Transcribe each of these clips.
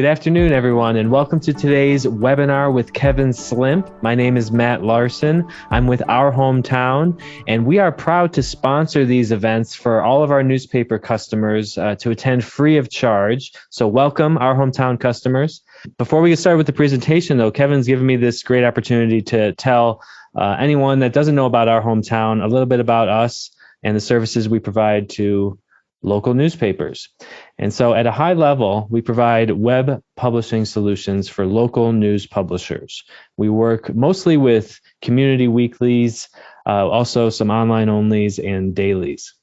Good afternoon, everyone, and welcome to today's webinar with Kevin Slimp. My name is Matt Larson. I'm with Our Hometown, and we are proud to sponsor these events for all of our newspaper customers to attend free of charge. So welcome, Our Hometown customers. Before we get started with the presentation, though, Kevin's given me this great opportunity to tell anyone that doesn't know about Our Hometown a little bit about us and the services we provide to local newspapers. And so at a high level, we provide web publishing solutions for local news publishers. We work mostly with community weeklies, also some online onlys and dailies.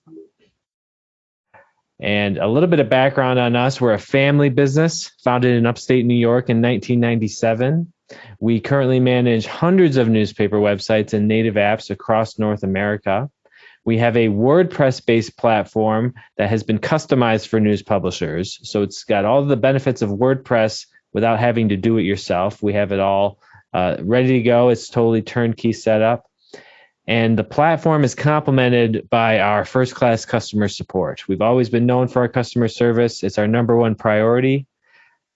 And a little bit of background on us, we're a family business founded in upstate New York in 1997. We currently manage hundreds of newspaper websites and native apps across North America. We have a WordPress-based platform that has been customized for news publishers. So it's got all the benefits of WordPress without having to do it yourself. We have it all ready to go. It's totally turnkey setup. And the platform is complemented by our first-class customer support. We've always been known for our customer service. It's our number one priority.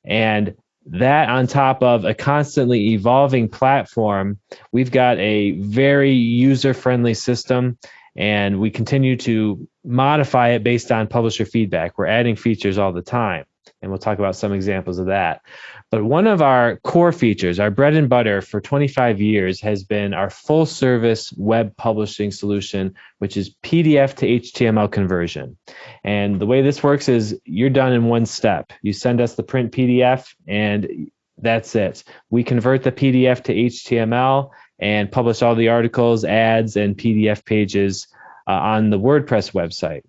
And that on top of a constantly evolving platform, we've got a very user-friendly system. And we continue to modify it based on publisher feedback. We're adding features all the time, and we'll talk about some examples of that. But one of our core features, our bread and butter for 25 years, has been our full service web publishing solution, which is PDF to HTML conversion. And the way this works is you're done in one step. You send us the print PDF, and that's it. We convert the PDF to HTML and publish all the articles, ads, and PDF pages on the WordPress website.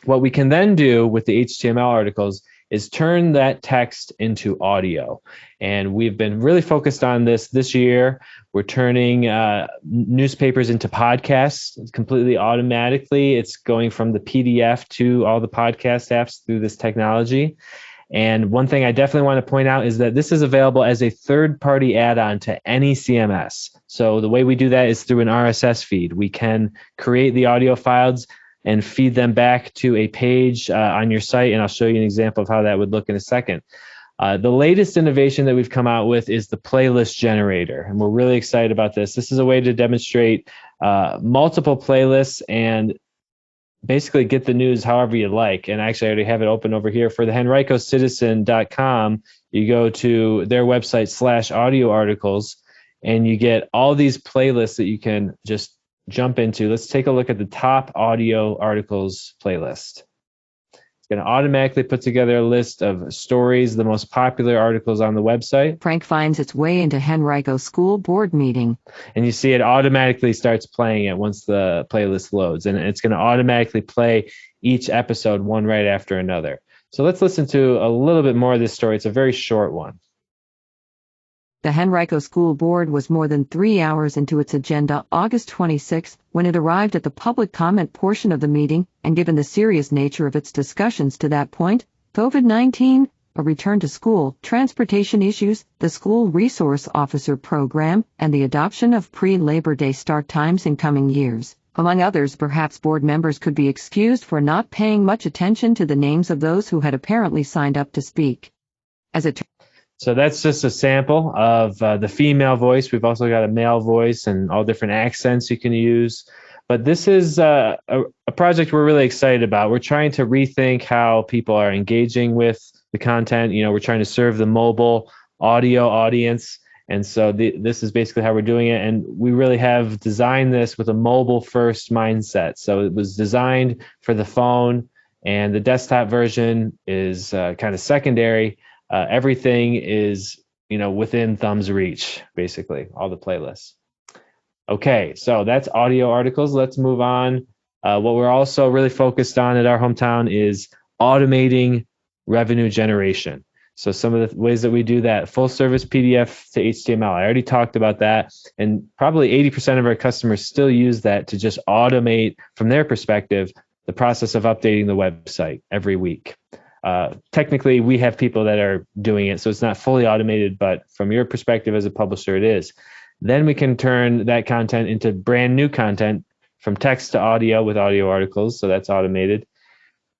What we can then do with the HTML articles is turn that text into audio. And we've been really focused on this year. We're turning newspapers into podcasts completely automatically. It's going from the PDF to all the podcast apps through this technology. And one thing I definitely want to point out is that this is available as a third-party add-on to any CMS. So the way we do that is through an RSS feed. We can create the audio files and feed them back to a page on your site, and I'll show you an example of how that would look in a second. The latest innovation that we've come out with is the playlist generator, and we're really excited about this. This is a way to demonstrate multiple playlists and basically get the news however you like. And actually, I already have it open over here for the henricocitizen.com. You go to their website /audio articles, and you get all these playlists that you can just jump into. Let's take a look at the top audio articles playlist. It's going to automatically put together a list of stories, the most popular articles on the website. Frank finds its way into Henrico School Board meeting. And you see it automatically starts playing it once the playlist loads. And it's going to automatically play each episode one right after another. So let's listen to a little bit more of this story. It's a very short one. The Henrico School Board was more than 3 hours into its agenda August 26 when it arrived at the public comment portion of the meeting, and given the serious nature of its discussions to that point, COVID-19, a return to school, transportation issues, the school resource officer program, and the adoption of pre-Labor Day start times in coming years. Among others, perhaps board members could be excused for not paying much attention to the names of those who had apparently signed up to speak. So that's just a sample of the female voice. We've also got a male voice and all different accents you can use. But this is a project we're really excited about. We're trying to rethink how people are engaging with the content. You know, we're trying to serve the mobile audio audience. And so this is basically how we're doing it. And we really have designed this with a mobile first mindset. So it was designed for the phone, and the desktop version is kind of secondary. Everything is, within thumb's reach, basically, all the playlists. Okay, so that's audio articles. Let's move on. What we're also really focused on at Our Hometown is automating revenue generation. So some of the ways that we do that, full service PDF to HTML. I already talked about that, and probably 80% of our customers still use that to just automate, from their perspective, the process of updating the website every week. Technically, we have people that are doing it, so it's not fully automated, but from your perspective as a publisher, it is. Then we can turn that content into brand new content from text to audio with audio articles, so that's automated.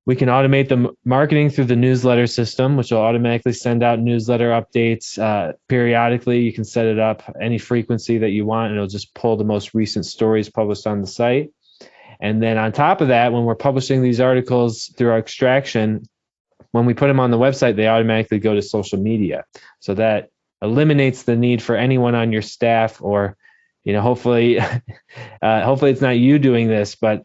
We can automate the marketing through the newsletter system, which will automatically send out newsletter updates periodically. You can set it up any frequency that you want, and it'll just pull the most recent stories published on the site. And then on top of that, when we're publishing these articles through our extraction, when we put them on the website, they automatically go to social media. So that eliminates the need for anyone on your staff, or, hopefully, hopefully it's not you doing this, but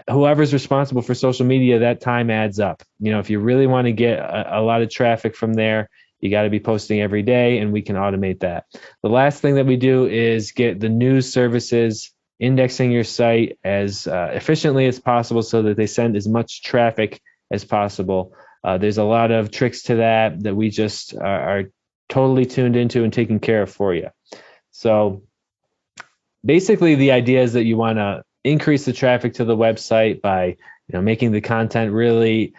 whoever's responsible for social media, that time adds up. If you really want to get a lot of traffic from there, you got to be posting every day, and we can automate that. The last thing that we do is get the news services indexing your site as efficiently as possible so that they send as much traffic as possible. There's a lot of tricks to that we just are totally tuned into and taking care of for you. So basically the idea is that you want to increase the traffic to the website by making the content really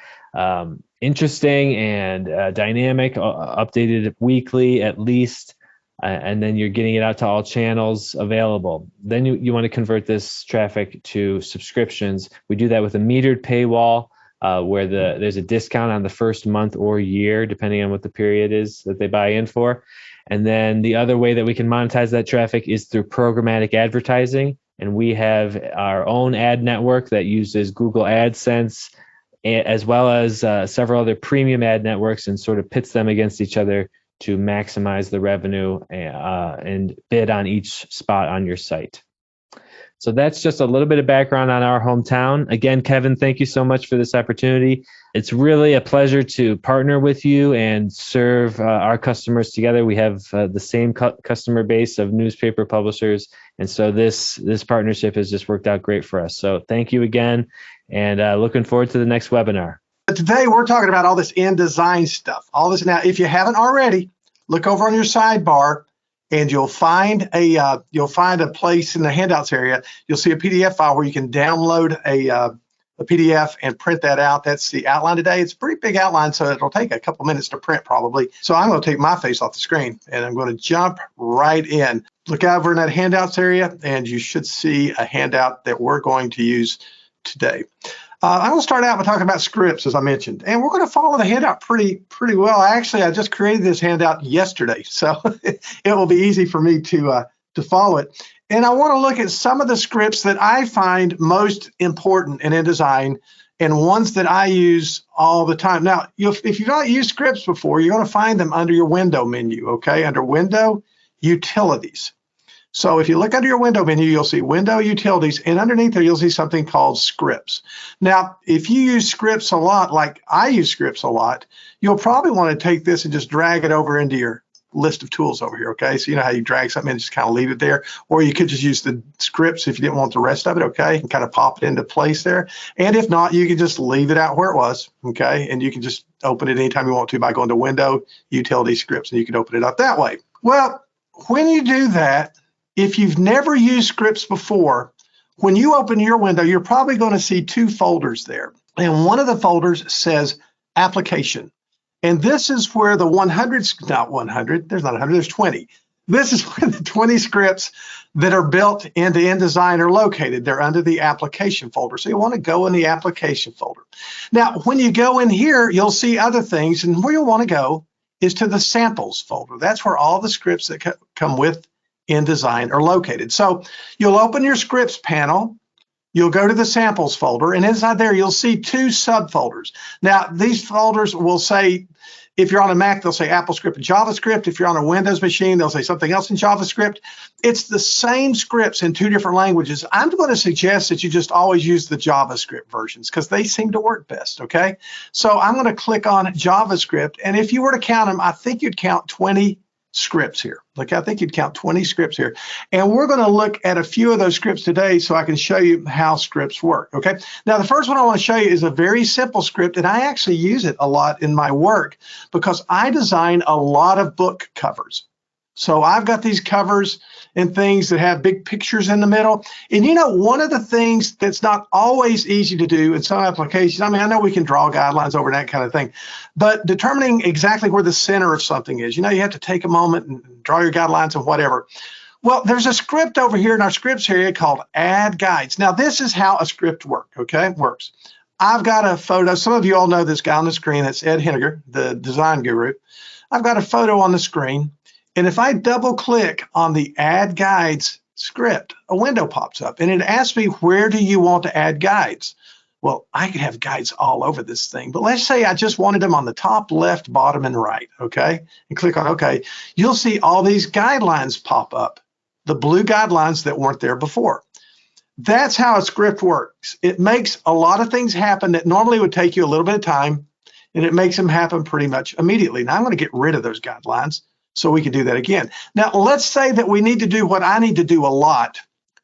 interesting and dynamic, updated weekly at least, and then you're getting it out to all channels available. Then you want to convert this traffic to subscriptions. We do that with a metered paywall where there's a discount on the first month or year, depending on what the period is that they buy in for. And then the other way that we can monetize that traffic is through programmatic advertising. And we have our own ad network that uses Google AdSense, as well as several other premium ad networks, and sort of pits them against each other to maximize the revenue and bid on each spot on your site. So that's just a little bit of background on our hometown. Again, Kevin, thank you so much for this opportunity. It's really a pleasure to partner with you and serve our customers together. We have the same customer base of newspaper publishers, and so this partnership has just worked out great for us. So thank you again, and looking forward to the next webinar. Today we're talking about all this InDesign stuff. All this now, if you haven't already, look over on your sidebar, and you'll find a place in the handouts area. You'll see a PDF file where you can download a PDF and print that out. That's the outline today. It's a pretty big outline, so it'll take a couple minutes to print probably. So I'm going to take my face off the screen, and I'm going to jump right in. Look over in that handouts area, and you should see a handout that we're going to use today. I'm going to start out by talking about scripts, as I mentioned, and we're going to follow the handout pretty well. Actually, I just created this handout yesterday, so it will be easy for me to follow it. And I want to look at some of the scripts that I find most important in InDesign, and ones that I use all the time. Now, if you've not used scripts before, you're going to find them under your Window menu, okay? Under Window, Utilities. So if you look under your Window menu, you'll see Window Utilities, and underneath there, you'll see something called Scripts. Now, if you use scripts a lot, like I use scripts a lot, you'll probably want to take this and just drag it over into your list of tools over here, okay? So you know how you drag something and just kind of leave it there, or you could just use the scripts if you didn't want the rest of it, okay? And kind of pop it into place there. And if not, you can just leave it out where it was, okay? And you can just open it anytime you want to by going to Window, Utility, Scripts, and you can open it up that way. Well, when you do that, if you've never used scripts before, when you open your window, you're probably going to see two folders there. And one of the folders says Application. And this is where the 100, not 100, there's not 100, there's 20. This is where the 20 scripts that are built into InDesign are located. They're under the Application folder. So you want to go in the Application folder. Now, when you go in here, you'll see other things. And where you'll want to go is to the Samples folder. That's where all the scripts that come with InDesign are located. So you'll open your Scripts panel, you'll go to the Samples folder, and inside there you'll see two subfolders. Now these folders will say, if you're on a Mac, they'll say AppleScript and JavaScript. If you're on a Windows machine, they'll say something else in JavaScript. It's the same scripts in two different languages. I'm going to suggest that you just always use the JavaScript versions because they seem to work best, okay? So I'm going to click on JavaScript, and if you were to count them, I think you'd count 20 scripts here. Look, I think you'd count 20 scripts here. And we're going to look at a few of those scripts today so I can show you how scripts work, okay? Now, the first one I want to show you is a very simple script, and I actually use it a lot in my work because I design a lot of book covers. So I've got these covers and things that have big pictures in the middle. And you know, one of the things that's not always easy to do in some applications, I mean, I know we can draw guidelines over that kind of thing, but determining exactly where the center of something is, you know, you have to take a moment and draw your guidelines and whatever. Well, there's a script over here in our scripts area called Add Guides. Now, this is how a script works, okay? Works. I've got a photo. Some of you all know this guy on the screen. That's Ed Henniger, the design guru. I've got a photo on the screen. And if I double click on the Add Guides script, a window pops up and it asks me, where do you want to add guides? Well, I could have guides all over this thing, but let's say I just wanted them on the top, left, bottom, and right, okay? And click on OK. You'll see all these guidelines pop up, the blue guidelines that weren't there before. That's how a script works. It makes a lot of things happen that normally would take you a little bit of time, and it makes them happen pretty much immediately. Now I'm going to get rid of those guidelines so we can do that again. Now let's say that we need to do what I need to do a lot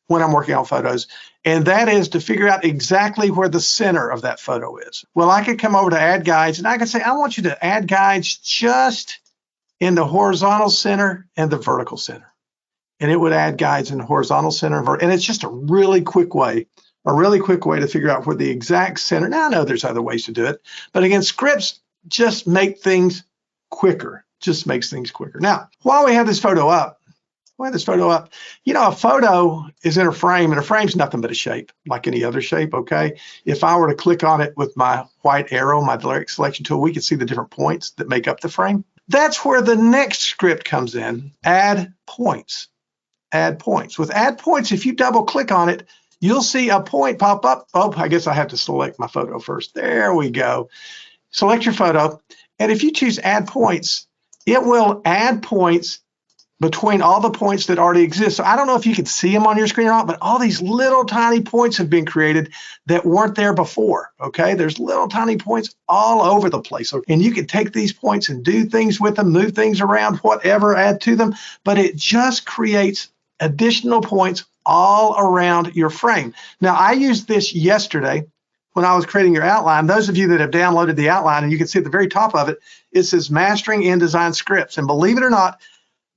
when I'm working on photos, and that is to figure out exactly where the center of that photo is. Well, I could come over to Add Guides, and I could say, I want you to add guides just in the horizontal center and the vertical center. And it would add guides in the horizontal center and it's just a really quick way to figure out where the exact center. Now I know there's other ways to do it, but again, scripts just make things quicker, just makes things quicker. Now, while we have this photo up, you know, a photo is in a frame, and a frame's nothing but a shape, like any other shape, okay? If I were to click on it with my white arrow, my direct selection tool, we could see the different points that make up the frame. That's where the next script comes in, add points. Add points. With add points, if you double click on it, you'll see a point pop up. Oh, I guess I have to select my photo first. There we go. Select your photo. And if you choose add points, it will add points between all the points that already exist. So I don't know if you can see them on your screen or not, but all these little tiny points have been created that weren't there before, okay? There's little tiny points all over the place. And you can take these points and do things with them, move things around, whatever, add to them, but it just creates additional points all around your frame. Now, I used this yesterday when I was creating your outline. Those of you that have downloaded the outline, and you can see at the very top of it, it says Mastering InDesign Scripts. And believe it or not,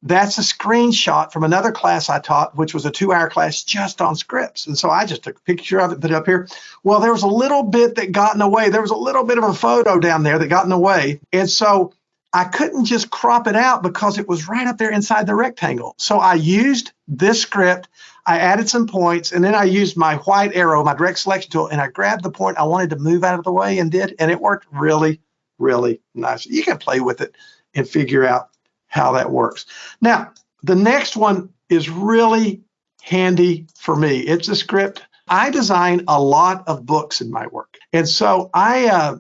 that's a screenshot from another class I taught, which was a 2-hour class just on scripts. And so I just took a picture of it, put it up here. Well, there was a little bit that got in the way. There was a little bit of a photo down there that got in the way. And so I couldn't just crop it out because it was right up there inside the rectangle. So I used this script, I added some points, and then I used my white arrow, my direct selection tool, and I grabbed the point I wanted to move out of the way and did, and it worked really, really nice. You can play with it and figure out how that works. Now, the next one is really handy for me. It's a script. I design a lot of books in my work. And so I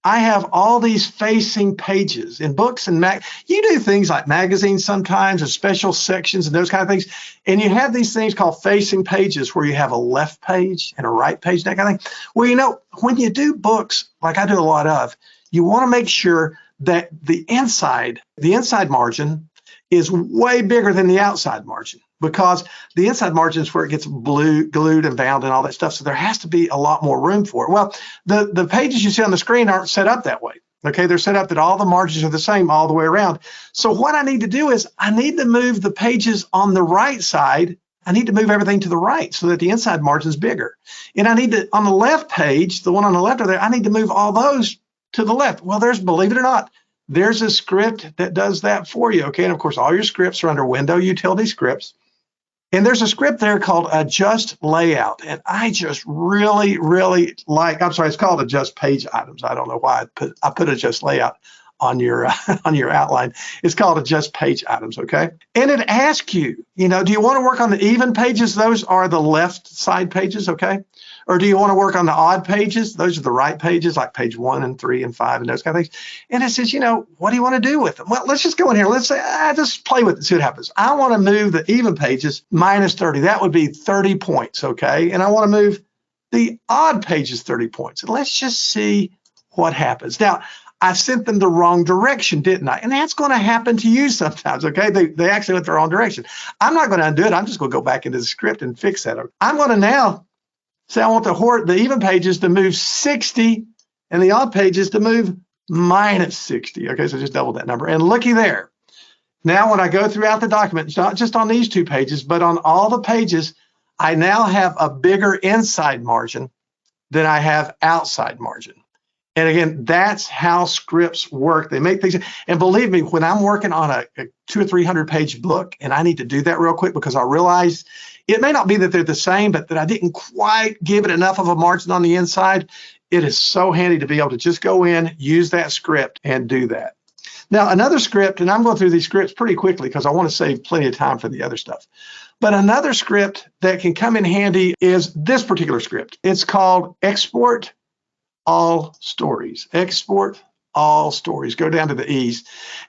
have all these facing pages in books and you do things like magazines sometimes, or special sections and those kind of things. And you have these things called facing pages where you have a left page and a right page, that kind of thing. Well, you know, when you do books, like I do a lot of, you want to make sure that the inside margin is way bigger than the outside margin, because the inside margin is where it gets glued and bound and all that stuff. So there has to be a lot more room for it. Well, the pages you see on the screen aren't set up that way. Okay, they're set up that all the margins are the same all the way around. So what I need to do is I need to move the pages on the right side. I need to move everything to the right so that the inside margin is bigger. And I need to, on the left page, the one on the left over there, I need to move all those to the left. Well, believe it or not, there's a script that does that for you, okay? And of course, all your scripts are under Window Utility Scripts. And there's a script there called Adjust Layout. And I just really, really like, it's called Adjust Page Items. I don't know why I put Adjust Layout on your outline. It's called Adjust Page Items, okay? And it asks you, do you want to work on the even pages? Those are the left side pages, okay? Or do you want to work on the odd pages? Those are the right pages, like page 1 and 3 and 5 and those kind of things. And it says, what do you want to do with them? Well, let's just go in here. Let's say, just play with it, see what happens. I want to move the even pages minus 30. That would be 30 points, okay? And I want to move the odd pages 30 points. And let's just see what happens. Now, I sent them the wrong direction, didn't I? And that's going to happen to you sometimes, okay? They actually went the wrong direction. I'm not going to undo it. I'm just going to go back into the script and fix that. I'm going to now say I want the even pages to move 60 and the odd pages to move minus 60. Okay, so just double that number. And looky there. Now when I go throughout the document, it's not just on these 2 pages, but on all the pages, I now have a bigger inside margin than I have outside margin. And again, that's how scripts work. They make things, and believe me, when I'm working on a 200 or 300 page book, and I need to do that real quick because I realize it may not be that they're the same, but that I didn't quite give it enough of a margin on the inside. it is so handy to be able to just go in, use that script, and do that. Now, another script, and I'm going through these scripts pretty quickly because I want to save plenty of time for the other stuff. But another script that can come in handy is this particular script. It's called Export All Stories. Export All Stories. Go down to the E's.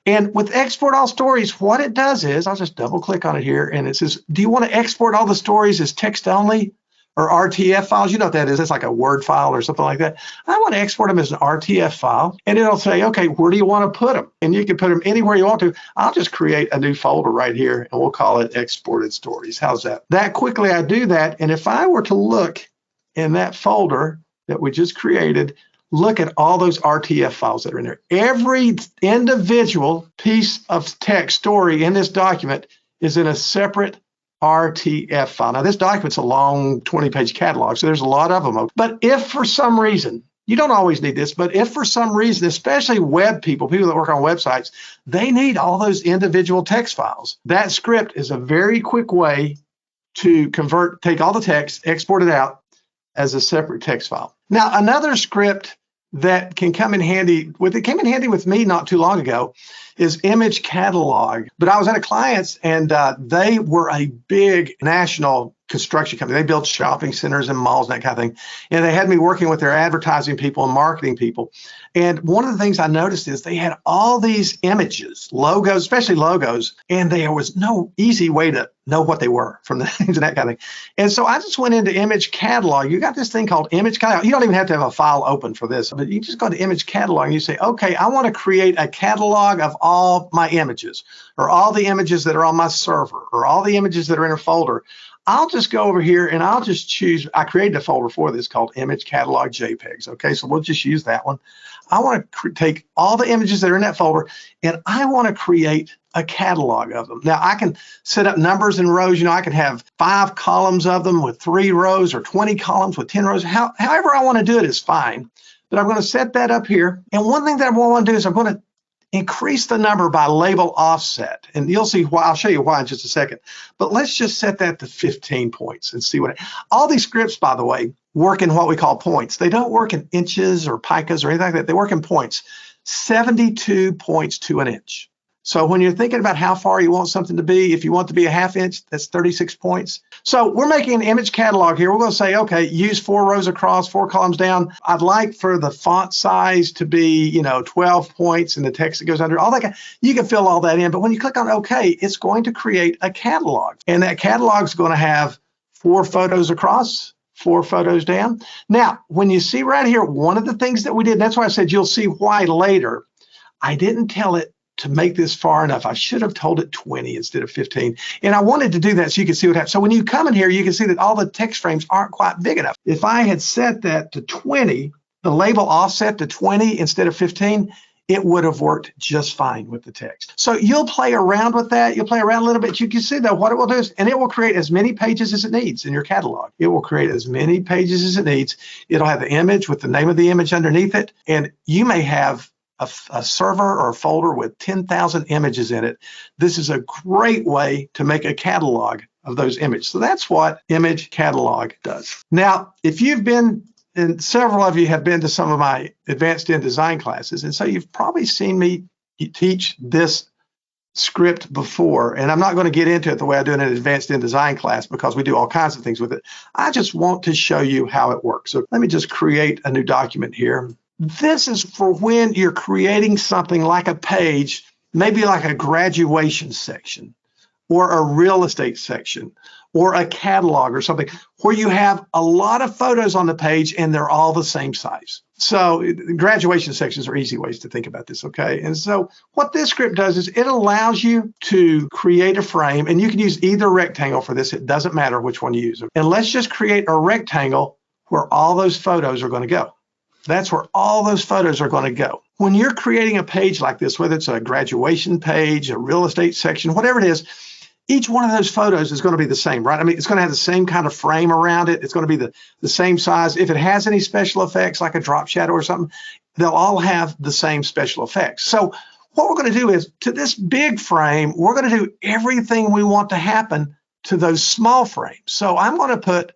And with Export All Stories, what it does is, I'll just double click on it here, and it says, do you want to export all the stories as text only or RTF files? You know what that is. It's like a Word file or something like that. I want to export them as an RTF file, and it'll say, okay, where do you want to put them? And you can put them anywhere you want to. I'll just create a new folder right here, and we'll call it Exported Stories. How's that? That quickly I do that, and if I were to look in that folder that we just created, look at all those RTF files that are in there. Every individual piece of text story in this document is in a separate RTF file. Now, this document's a long 20-page catalog, so there's a lot of them. But if for some reason, you don't always need this, but if for some reason, especially web people that work on websites, they need all those individual text files, that script is a very quick way to take all the text, export it out as a separate text file. Now, another script that can come in handy, it came in handy with me not too long ago, is Image Catalog. But I was at a client's, and they were a big national construction company. They built shopping centers and malls and that kind of thing. And they had me working with their advertising people and marketing people. And one of the things I noticed is they had all these images, logos, especially logos, and there was no easy way to know what they were from the names and that kind of thing. And so I just went into Image Catalog. You got this thing called Image Catalog. You don't even have to have a file open for this, but you just go to Image Catalog and you say, okay, I want to create a catalog of all my images, or all the images that are on my server, or all the images that are in a folder. I'll just go over here and I'll just choose, I created a folder for this called Image Catalog JPEGs. Okay, so we'll just use that one. I want to take all the images that are in that folder, and I want to create a catalog of them. Now, I can set up numbers and rows. You know, I can have 5 columns of them with 3 rows, or 20 columns with 10 rows. However I want to do it is fine. But I'm going to set that up here. And one thing that I want to do is I'm going to increase the number by label offset. And you'll see why. I'll show you why in just a second. But let's just set that to 15 points and see all these scripts, by the way, work in what we call points. They don't work in inches or picas or anything like that. They work in points. 72 points to an inch. So when you're thinking about how far you want something to be, if you want it to be a half inch, that's 36 points. So we're making an image catalog here. We're going to say, okay, use 4 rows across, 4 columns down. I'd like for the font size to be, 12 points, and the text that goes under, all that. You can fill all that in. But when you click on OK, it's going to create a catalog. And that catalog is going to have 4 photos across, 4 photos down. Now, when you see right here, one of the things that we did, and that's why I said you'll see why later, I didn't tell it to make this far enough. I should have told it 20 instead of 15. And I wanted to do that so you can see what happens. So when you come in here, you can see that all the text frames aren't quite big enough. If I had set that to 20, the label offset to 20 instead of 15, it would have worked just fine with the text. So you'll play around with that. You'll play around a little bit. You can see though what it will do is, and it will create as many pages as it needs in your catalog. It will create as many pages as it needs. It'll have the image with the name of the image underneath it. And you may have a server or a folder with 10,000 images in it. This is a great way to make a catalog of those images. So that's what Image Catalog does. Now, if you've been, and several of you have been to some of my Advanced InDesign classes, and so you've probably seen me teach this script before, and I'm not going to get into it the way I do in an Advanced InDesign class because we do all kinds of things with it. I just want to show you how it works. So let me just create a new document here. This is for when you're creating something like a page, maybe like a graduation section or a real estate section or a catalog or something where you have a lot of photos on the page and they're all the same size. So graduation sections are easy ways to think about this, okay? And so what this script does is it allows you to create a frame, and you can use either rectangle for this. It doesn't matter which one you use. And let's just create a rectangle where all those photos are going to go. That's where all those photos are going to go. When you're creating a page like this, whether it's a graduation page, a real estate section, whatever it is, each one of those photos is going to be the same, right? I mean, it's going to have the same kind of frame around it. It's going to be the same size. If it has any special effects like a drop shadow or something, they'll all have the same special effects. So what we're going to do is, to this big frame, we're going to do everything we want to happen to those small frames. So I'm going to put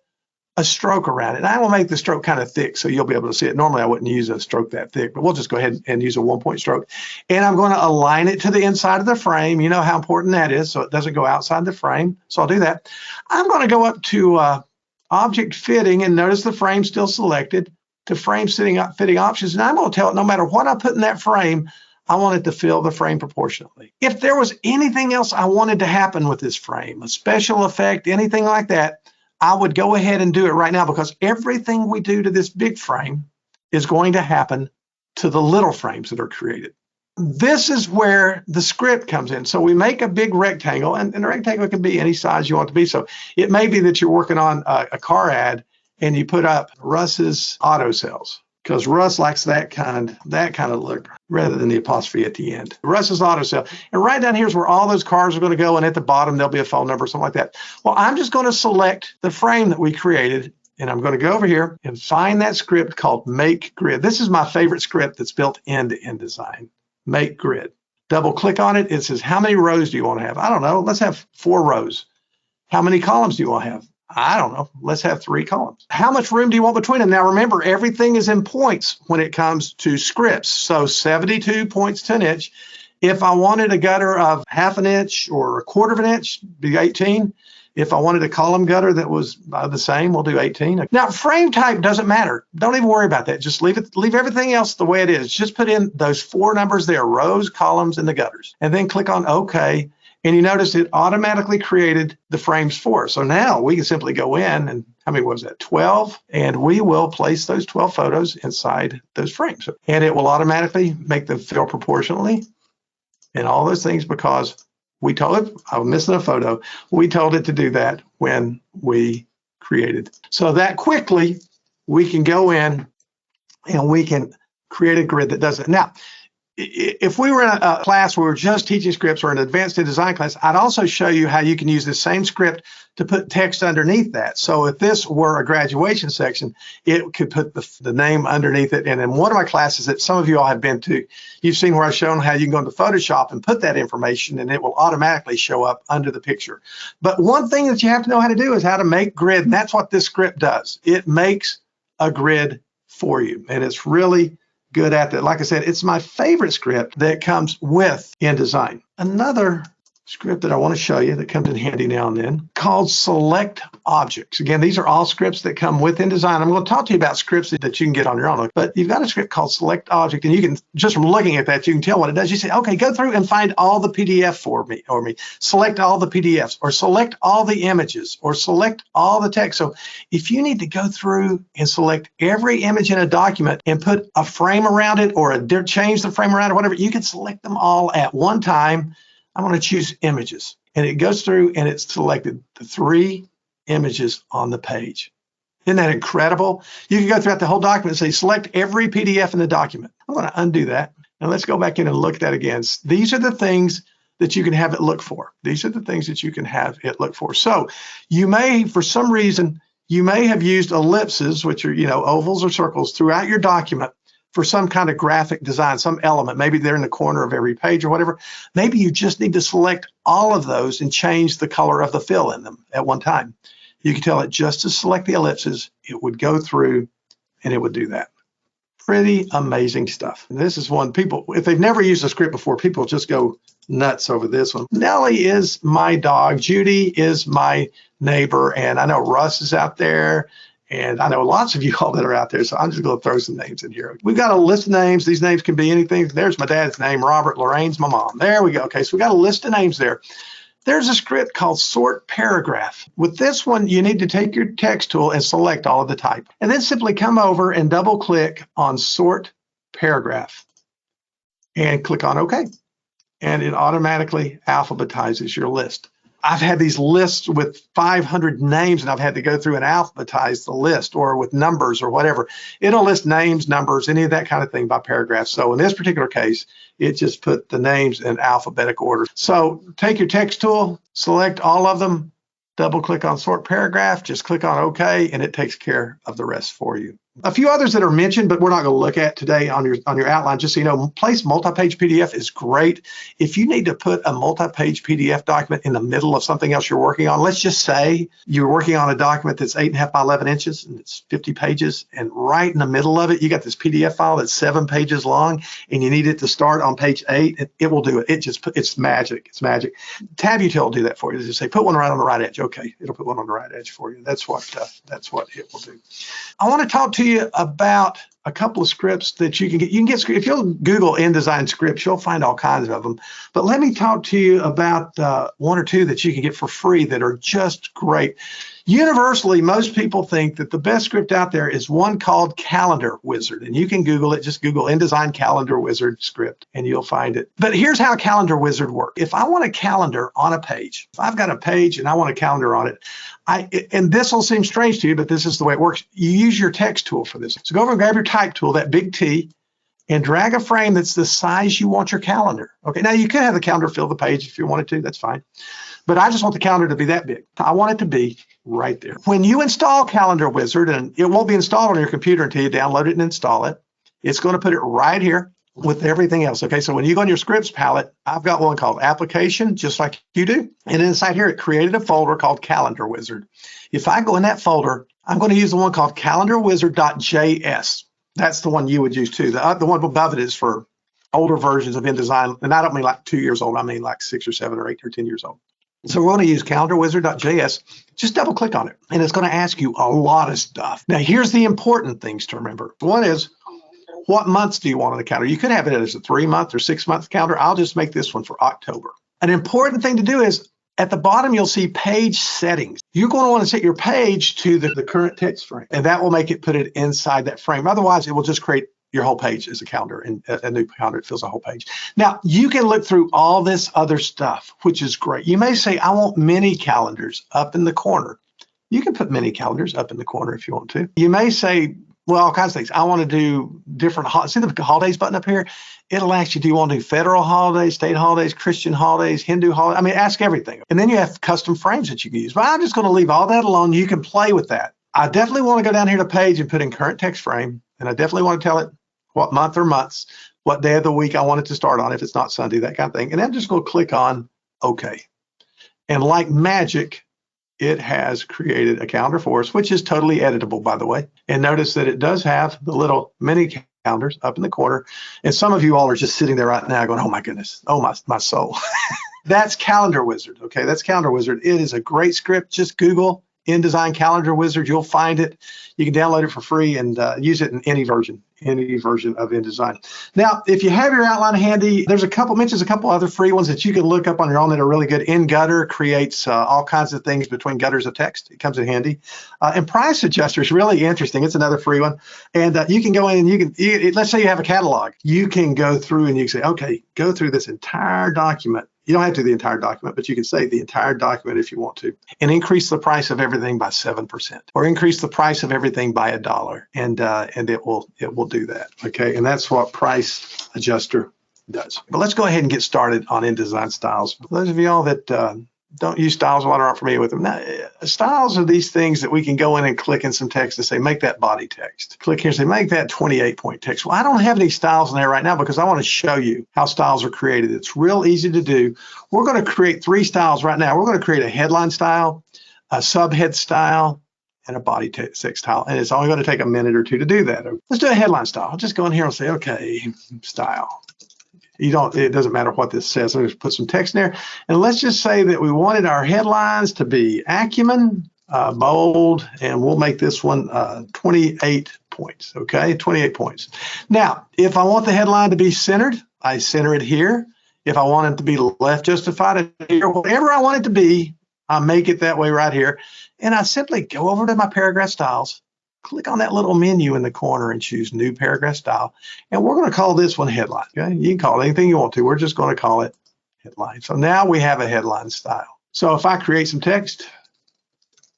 a stroke around it. And I will make the stroke kind of thick so you'll be able to see it. Normally I wouldn't use a stroke that thick, but we'll just go ahead and use a 1-point stroke. And I'm going to align it to the inside of the frame. You know how important that is, so it doesn't go outside the frame. So I'll do that. I'm going to go up to object fitting, and notice the frame still selected, to frame fitting options. And I'm going to tell it no matter what I put in that frame, I want it to fill the frame proportionately. If there was anything else I wanted to happen with this frame, a special effect, anything like that, I would go ahead and do it right now, because everything we do to this big frame is going to happen to the little frames that are created. This is where the script comes in. So we make a big rectangle, and the rectangle can be any size you want it to be. So it may be that you're working on a car ad and you put up Russ's auto sales, because Russ likes that kind of look rather than the apostrophe at the end. Russ's auto sale. And right down here is where all those cars are going to go, and at the bottom there'll be a phone number, something like that. Well, I'm just going to select the frame that we created, and I'm going to go over here and find that script called Make Grid. This is my favorite script that's built into InDesign. Make Grid. Double click on it. It says, how many rows do you want to have? I don't know. Let's have 4 rows. How many columns do you want to have? I don't know. Let's have 3 columns. How much room do you want between them? Now, remember, everything is in points when it comes to scripts. So 72 points to an inch. If I wanted a gutter of 1/2 inch or 1/4 inch, be 18. If I wanted a column gutter that was the same, we'll do 18. Now, frame type doesn't matter. Don't even worry about that. Just leave everything else the way it is. Just put in those 4 numbers there, rows, columns, and the gutters. And then click on OK. And you notice it automatically created the frames for us. So now we can simply go in, and how many was that? 12. And we will place those 12 photos inside those frames. And it will automatically make them fill proportionally and all those things, because we told it, I'm missing a photo. We told it to do that when we created. So that quickly we can go in and we can create a grid that does it. Now, if we were in a class where we were just teaching scripts, or an advanced InDesign class, I'd also show you how you can use the same script to put text underneath that. So if this were a graduation section, it could put the name underneath it. And in one of my classes that some of you all have been to, you've seen where I've shown how you can go into Photoshop and put that information, and it will automatically show up under the picture. But one thing that you have to know how to do is how to make grid, and that's what this script does. It makes a grid for you, and it's really good at that. Like I said, it's my favorite script that comes with InDesign. Another script that I want to show you that comes in handy now and then, called Select Objects. Again, these are all scripts that come with InDesign. I'm going to talk to you about scripts that you can get on your own, but you've got a script called Select Object, and you can, just from looking at that, you can tell what it does. You say, okay, go through and find all the PDF for me, select all the PDFs, or select all the images, or select all the text. So if you need to go through and select every image in a document and put a frame around it, or change the frame around it, or whatever, you can select them all at one time. I'm going to choose images, and it goes through and it's selected the 3 images on the page. Isn't that incredible? You can go throughout the whole document and say, select every PDF in the document. I'm going to undo that. And let's go back in and look at that again. These are the things that you can have it look for. These are the things that you can have it look for. So you may, for some reason, you may have used ellipses, which are, ovals or circles throughout your document, for some kind of graphic design, some element. Maybe they're in the corner of every page or whatever. Maybe you just need to select all of those and change the color of the fill in them at one time. You can tell it just to select the ellipses, it would go through and it would do that. Pretty amazing stuff. And this is one people, if they've never used a script before, people just go nuts over this one. Nellie is my dog. Judy is my neighbor. And I know Russ is out there. And I know lots of you all that are out there, so I'm just going to throw some names in here. We've got a list of names. These names can be anything. There's my dad's name, Robert. Lorraine's my mom. There we go. Okay, so we got a list of names there. There's a script called Sort Paragraph. With this one, you need to take your text tool and select all of the type. And then simply come over and double-click on Sort Paragraph. And click on OK. And it automatically alphabetizes your list. I've had these lists with 500 names, and I've had to go through and alphabetize the list, or with numbers or whatever. It'll list names, numbers, any of that kind of thing by paragraph. So in this particular case, it just put the names in alphabetic order. So take your text tool, select all of them, double click on Sort Paragraph, just click on OK, and it takes care of the rest for you. A few others that are mentioned, but we're not going to look at today on your outline, just so you know, place multi-page PDF is great. If you need to put a multi-page PDF document in the middle of something else you're working on, let's just say you're working on a document that's 8.5 by 11 inches and it's 50 pages, and right in the middle of it, you got this PDF file that's 7 pages long, and you need it to start on page 8, it will do it. It's magic. It's magic. Tabutil will do that for you. Just say, put one right on the right edge. Okay, it'll put one on the right edge for you. That's what it will do. I want to talk to you about a couple of scripts that you can get. You can get scripts. If you'll Google InDesign scripts, you'll find all kinds of them. But let me talk to you about one or two that you can get for free that are just great. Universally, most people think that the best script out there is one called Calendar Wizard. And you can Google it. Just Google InDesign Calendar Wizard script, and you'll find it. But here's how Calendar Wizard works. If I want a calendar on a page, if I've got a page and I want a calendar on it, and this will seem strange to you, but this is the way it works. You use your text tool for this. So go over and grab your type tool, that big T, and drag a frame that's the size you want your calendar. Okay, now you could have the calendar fill the page if you wanted to, that's fine. But I just want the calendar to be that big. I want it to be right there. When you install Calendar Wizard, and it won't be installed on your computer until you download it and install it, it's going to put it right here with everything else. Okay, so when you go on your scripts palette, I've got one called Application, just like you do. And inside here, it created a folder called Calendar Wizard. If I go in that folder, I'm going to use the one called calendarwizard.js. That's the one you would use too. The one above it is for older versions of InDesign. And I don't mean like 2 years old. I mean like 6 or 7 or 8 or 10 years old. So we're going to use calendarwizard.js. Just double click on it, and it's going to ask you a lot of stuff. Now, here's the important things to remember. One is, what months do you want on the calendar? You could have it as a 3-month or 6-month calendar. I'll just make this one for October. An important thing to do is, at the bottom, you'll see page settings. You're going to want to set your page to the current text frame, and that will make it put it inside that frame. Otherwise, it will just create your whole page as a calendar, and a new calendar, it fills a whole page. Now, you can look through all this other stuff, which is great. You may say, I want mini calendars up in the corner. You can put mini calendars up in the corner if you want to. You may say, well, all kinds of things. I want to do different, see the holidays button up here? It'll ask you, do you want to do federal holidays, state holidays, Christian holidays, Hindu holidays? I mean, ask everything. And then you have custom frames that you can use. But I'm just going to leave all that alone. You can play with that. I definitely want to go down here to page and put in current text frame. And I definitely want to tell it what month or months, what day of the week I want it to start on, if it's not Sunday, that kind of thing. And I'm just going to click on OK. And like magic, it has created a calendar for us, which is totally editable, by the way. And notice that it does have the little mini calendars up in the corner. And some of you all are just sitting there right now going, oh my goodness, oh my soul. That's Calendar Wizard. Okay, that's Calendar Wizard. It is a great script. Just Google InDesign Calendar Wizard. You'll find it. You can download it for free and use it in any version of InDesign. Now, if you have your outline handy, there's mentions a couple other free ones that you can look up on your own that are really good. InGutter creates all kinds of things between gutters of text. It comes in handy. And Price Adjuster is really interesting. It's another free one. And you can go in and let's say you have a catalog. You can go through and you can say, okay, go through this entire document. You don't have to do the entire document, but you can say the entire document if you want to, and increase the price of everything by 7%, or increase the price of everything by $1, and it will do that. Okay, and that's what Price Adjuster does. But let's go ahead and get started on InDesign styles. For those of y'all that don't use styles a lot or aren't familiar with them. Now, styles are these things that we can go in and click in some text and say, make that body text. Click here and say, make that 28-point text. Well, I don't have any styles in there right now because I want to show you how styles are created. It's real easy to do. We're going to create 3 styles right now. We're going to create a headline style, a subhead style, and a body text style. And it's only going to take a minute or two to do that. Let's do a headline style. I'll just go in here and say, okay, style. It doesn't matter what this says. I'm going to put some text in there. And let's just say that we wanted our headlines to be acumen, bold, and we'll make this one 28 points. Okay, 28 points. Now, if I want the headline to be centered, I center it here. If I want it to be left justified here, whatever I want it to be, I make it that way right here. And I simply go over to my paragraph styles, click on that little menu in the corner and choose New Paragraph Style. And we're going to call this one Headline. Okay? You can call it anything you want to. We're just going to call it Headline. So now we have a headline style. So if I create some text,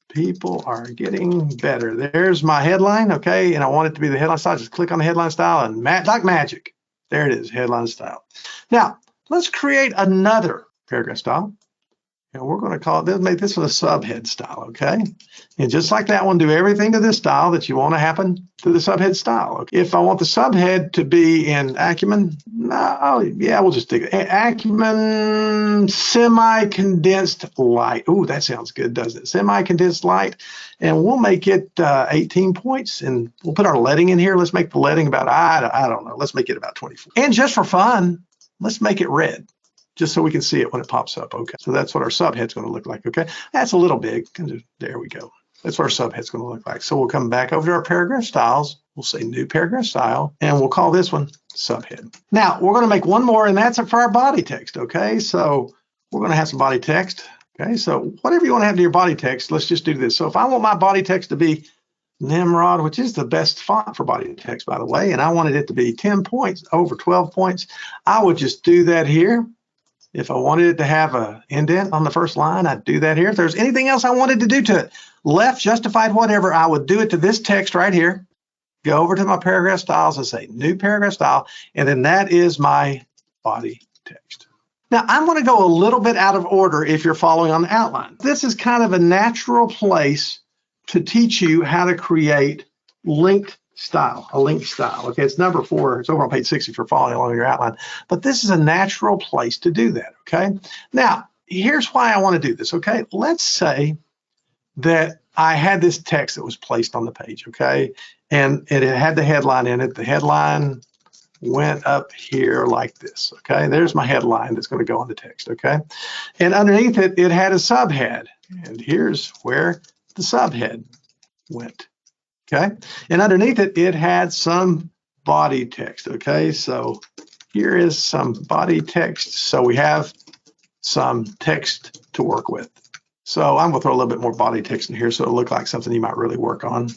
people are getting better. There's my headline, okay? And I want it to be the headline style. Just click on the headline style and like magic, there it is, headline style. Now, let's create another paragraph style. And we're going to call it, make this one a subhead style, okay? And just like that one, do everything to this style that you want to happen to the subhead style. Okay? If I want the subhead to be in Acumen, no, yeah, we'll just do it. Acumen semi-condensed light. Ooh, that sounds good, doesn't it? Semi-condensed light. And we'll make it 18 points. And we'll put our leading in here. Let's make the leading about, I don't know, let's make it about 24. And just for fun, let's make it red, just so we can see it when it pops up. Okay, so that's what our subhead's going to look like. Okay, that's a little big. There we go. That's what our subhead's going to look like. So we'll come back over to our paragraph styles. We'll say new paragraph style, and we'll call this one subhead. Now we're going to make one more, and that's for our body text. Okay, so we're going to have some body text. Okay, so whatever you want to have to your body text, let's just do this. So if I want my body text to be Nimrod, which is the best font for body text, by the way, and I wanted it to be 10 points over 12 points, I would just do that here. If I wanted it to have an indent on the first line, I'd do that here. If there's anything else I wanted to do to it, left, justified, whatever, I would do it to this text right here. Go over to my paragraph styles and say new paragraph style, and then that is my body text. Now, I'm going to go a little bit out of order if you're following on the outline. This is kind of a natural place to teach you how to create linked style, a linked style. Okay, it's number 4. It's over on page 60 if you're following along your outline. But this is a natural place to do that. Okay, now here's why I want to do this. Okay, let's say that I had this text that was placed on the page. Okay, and it had the headline in it. The headline went up here like this. Okay, there's my headline that's going to go on the text. Okay, and underneath it, it had a subhead, and here's where the subhead went. Okay, and underneath it, it had some body text. Okay, so here is some body text. So we have some text to work with. So I'm going to throw a little bit more body text in here so it'll look like something you might really work on.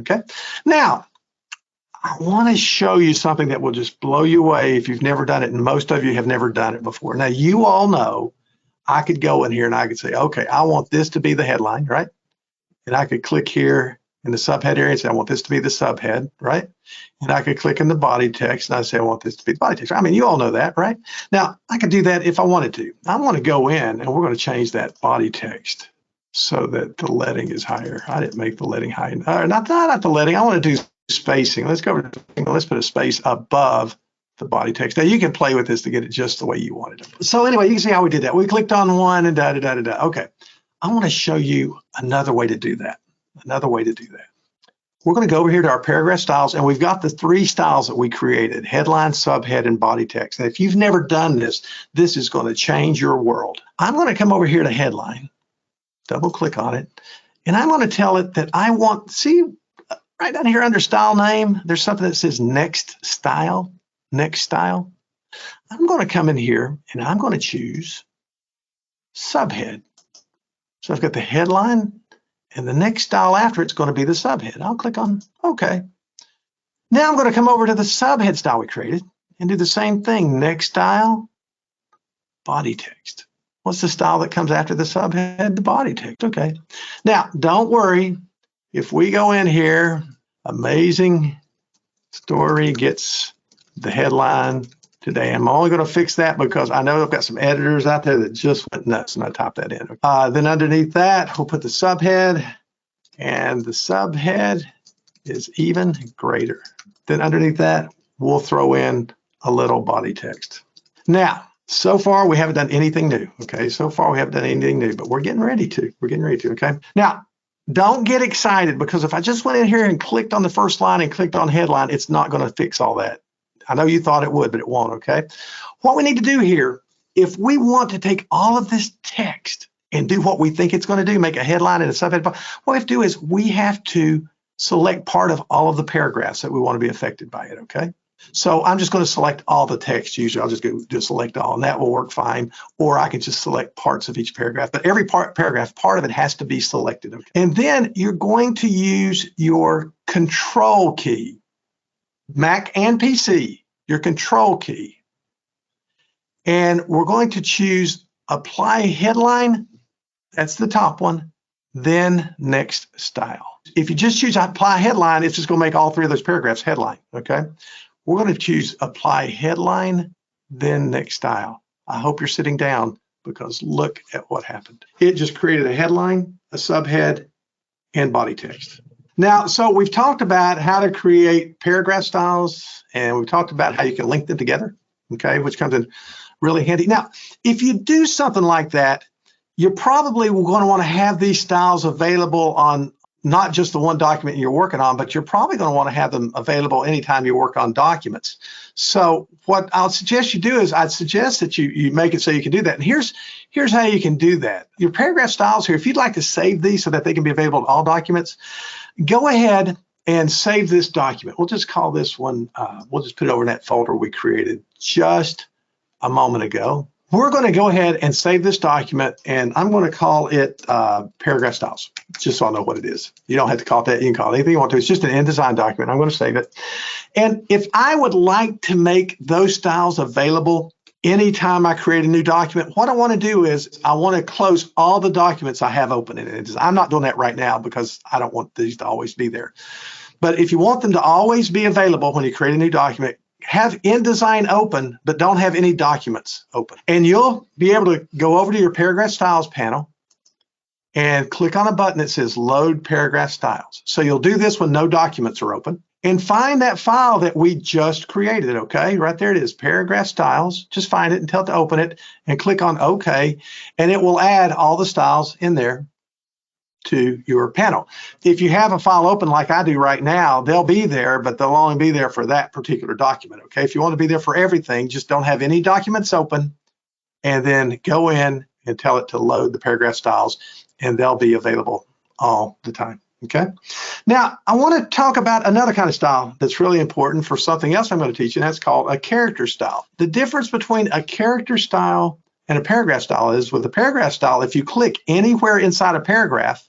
Okay, now I want to show you something that will just blow you away if you've never done it, and most of you have never done it before. Now, you all know I could go in here and I could say, okay, I want this to be the headline, right? And I could click here in the subhead area and say, I want this to be the subhead, right? And I could click in the body text and I say, I want this to be the body text. I mean, you all know that, right? Now, I could do that if I wanted to. I want to go in and we're going to change that body text so that the leading is higher. I didn't make the leading high. Not the leading. I want to do spacing. Let's go over to, let's put a space above the body text. Now, you can play with this to get it just the way you want it. So anyway, you can see how we did that. We clicked on one and da-da-da-da-da. Okay. I want to show you another way to do that. Another way to do that. We're going to go over here to our paragraph styles, and we've got the 3 styles that we created: headline, subhead, and body text. And if you've never done this, this is going to change your world. I'm going to come over here to headline, double click on it, and I'm going to tell it that I want, see right down here under style name, there's something that says next style, next style. I'm going to come in here and I'm going to choose subhead. So I've got the headline, and the next style after it's going to be the subhead. I'll click on OK. Now I'm going to come over to the subhead style we created and do the same thing. Next style, body text. What's the style that comes after the subhead? The body text. OK. Now, don't worry. If we go in here, amazing story gets the headline today. I'm only going to fix that because I know I've got some editors out there that just went nuts, and I typed that in. Then underneath that, we'll put the subhead, and the subhead is even greater. Then underneath that, we'll throw in a little body text. Now, so far, we haven't done anything new. Okay, so far we haven't done anything new, but we're getting ready to. We're getting ready to. Okay. Now, don't get excited, because if I just went in here and clicked on the first line and clicked on headline, it's not going to fix all that. I know you thought it would, but it won't, okay? What we need to do here, if we want to take all of this text and do what we think it's going to do, make a headline and a subhead, what we have to do is we have to select part of all of the paragraphs that we want to be affected by it, okay? So I'm just going to select all the text. Usually I'll just go just select all, and that will work fine. Or I can just select parts of each paragraph. But every paragraph, part of it has to be selected, okay? And then you're going to use your control key. Mac and PC, your control key. And we're going to choose apply headline. That's the top one. Then next style. If you just choose apply headline, it's just going to make all 3 of those paragraphs headline. Okay. We're going to choose apply headline, then next style. I hope you're sitting down, because look at what happened. It just created a headline, a subhead, and body text. Now, so we've talked about how to create paragraph styles, and we've talked about how you can link them together, okay, which comes in really handy. Now, if you do something like that, you're probably going to want to have these styles available on not just the one document you're working on, but you're probably going to want to have them available anytime you work on documents. So what I'll suggest you do is I'd suggest that you make it so you can do that. And here's how you can do that. Your paragraph styles here, if you'd like to save these so that they can be available to all documents, go ahead and save this document. We'll just call this one, we'll just put it over in that folder we created just a moment ago. We're going to go ahead and save this document, and I'm going to call it paragraph styles, just so I know what it is. You don't have to call it that. You can call it anything you want to. It's just an InDesign document. I'm going to save it. And if I would like to make those styles available anytime I create a new document, what I want to do is I want to close all the documents I have open in InDesign. I'm not doing that right now because I don't want these to always be there. But if you want them to always be available when you create a new document, have InDesign open, but don't have any documents open. And you'll be able to go over to your paragraph styles panel and click on a button that says load paragraph styles. So you'll do this when no documents are open, and find that file that we just created, okay? Right there it is, paragraph styles. Just find it and tell it to open it and click on OK, and it will add all the styles in there to your panel. If you have a file open like I do right now, they'll be there, but they'll only be there for that particular document, okay? If you want to be there for everything, just don't have any documents open, and then go in and tell it to load the paragraph styles, and they'll be available all the time, okay? Now, I want to talk about another kind of style that's really important for something else I'm going to teach you, and that's called a character style. The difference between a character style and a paragraph style is, with a paragraph style, if you click anywhere inside a paragraph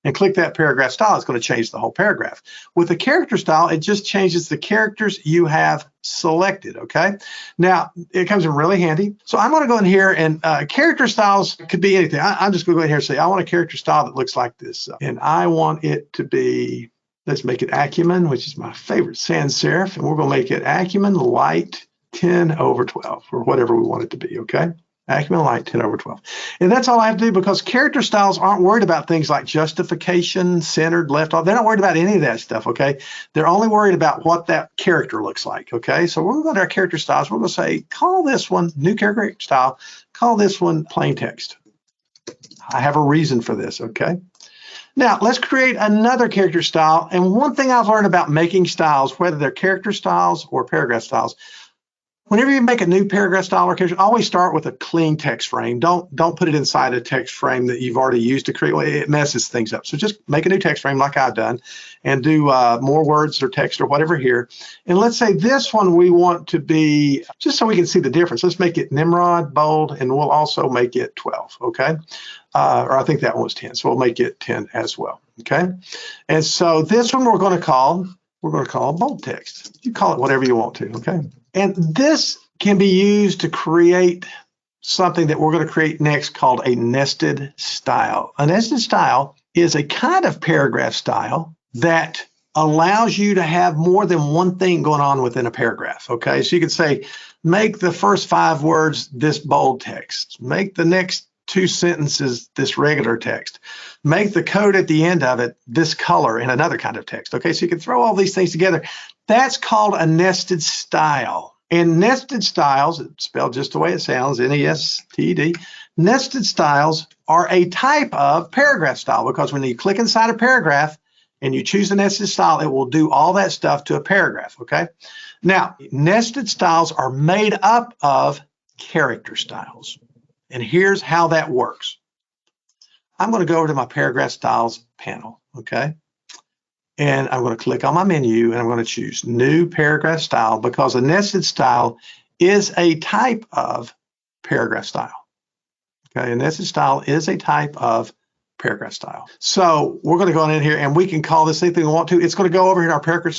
and click that paragraph style, it's going to change the whole paragraph. With a character style, it just changes the characters you have selected, okay? Now, it comes in really handy. So I'm going to go in here, and character styles could be anything. I'm just going to go in here and say, I want a character style that looks like this. And I want it to be, let's make it Acumen, which is my favorite sans serif. And we're going to make it Acumen Light 10/12, or whatever we want it to be, okay? Acumen Light 10/12. And that's all I have to do, because character styles aren't worried about things like justification, centered, left off. They're not worried about any of that stuff, okay? They're only worried about what that character looks like, okay? So we're going to go to our character styles. We're going to say, call this one, new character style, call this one plain text. I have a reason for this, okay? Now, let's create another character style. And one thing I've learned about making styles, whether they're character styles or paragraph styles, whenever you make a new paragraph style or character, always start with a clean text frame. Don't put it inside a text frame that you've already used to create. It messes things up. So just make a new text frame like I've done, and do more words or text or whatever here. And let's say this one we want to be, just so we can see the difference, let's make it Nimrod, bold, and we'll also make it 12, okay? Or I think that one was 10, so we'll make it 10 as well, okay? And so this one we're going to call bold text. You call it whatever you want to, okay? And this can be used to create something that we're going to create next called a nested style. A nested style is a kind of paragraph style that allows you to have more than one thing going on within a paragraph, okay? So you could say, make the first 5 words this bold text. Make the next 2 sentences this regular text. Make the code at the end of it this color in another kind of text. Okay, so you can throw all these things together. That's called a nested style. And nested styles, it's spelled just the way it sounds, N-E-S-T-E-D, nested styles are a type of paragraph style, because when you click inside a paragraph and you choose a nested style, it will do all that stuff to a paragraph, okay? Now, nested styles are made up of character styles. And here's how that works. I'm going to go over to my paragraph styles panel, okay? And I'm going to click on my menu, and I'm going to choose new paragraph style, because a nested style is a type of paragraph style. Okay, a nested style is a type of paragraph style. So we're going to go in here, and we can call this anything we want to. It's going to go over here in our paragraph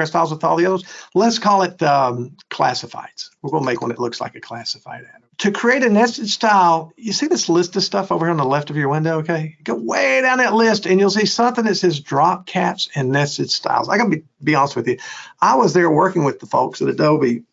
styles with all the others. Let's call it classifieds. We're going to make one that looks like a classified item. To create a nested style, you see this list of stuff over here on the left of your window, okay? Go way down that list, and you'll see something that says drop caps and nested styles. I got to be honest with you. I was there working with the folks at Adobe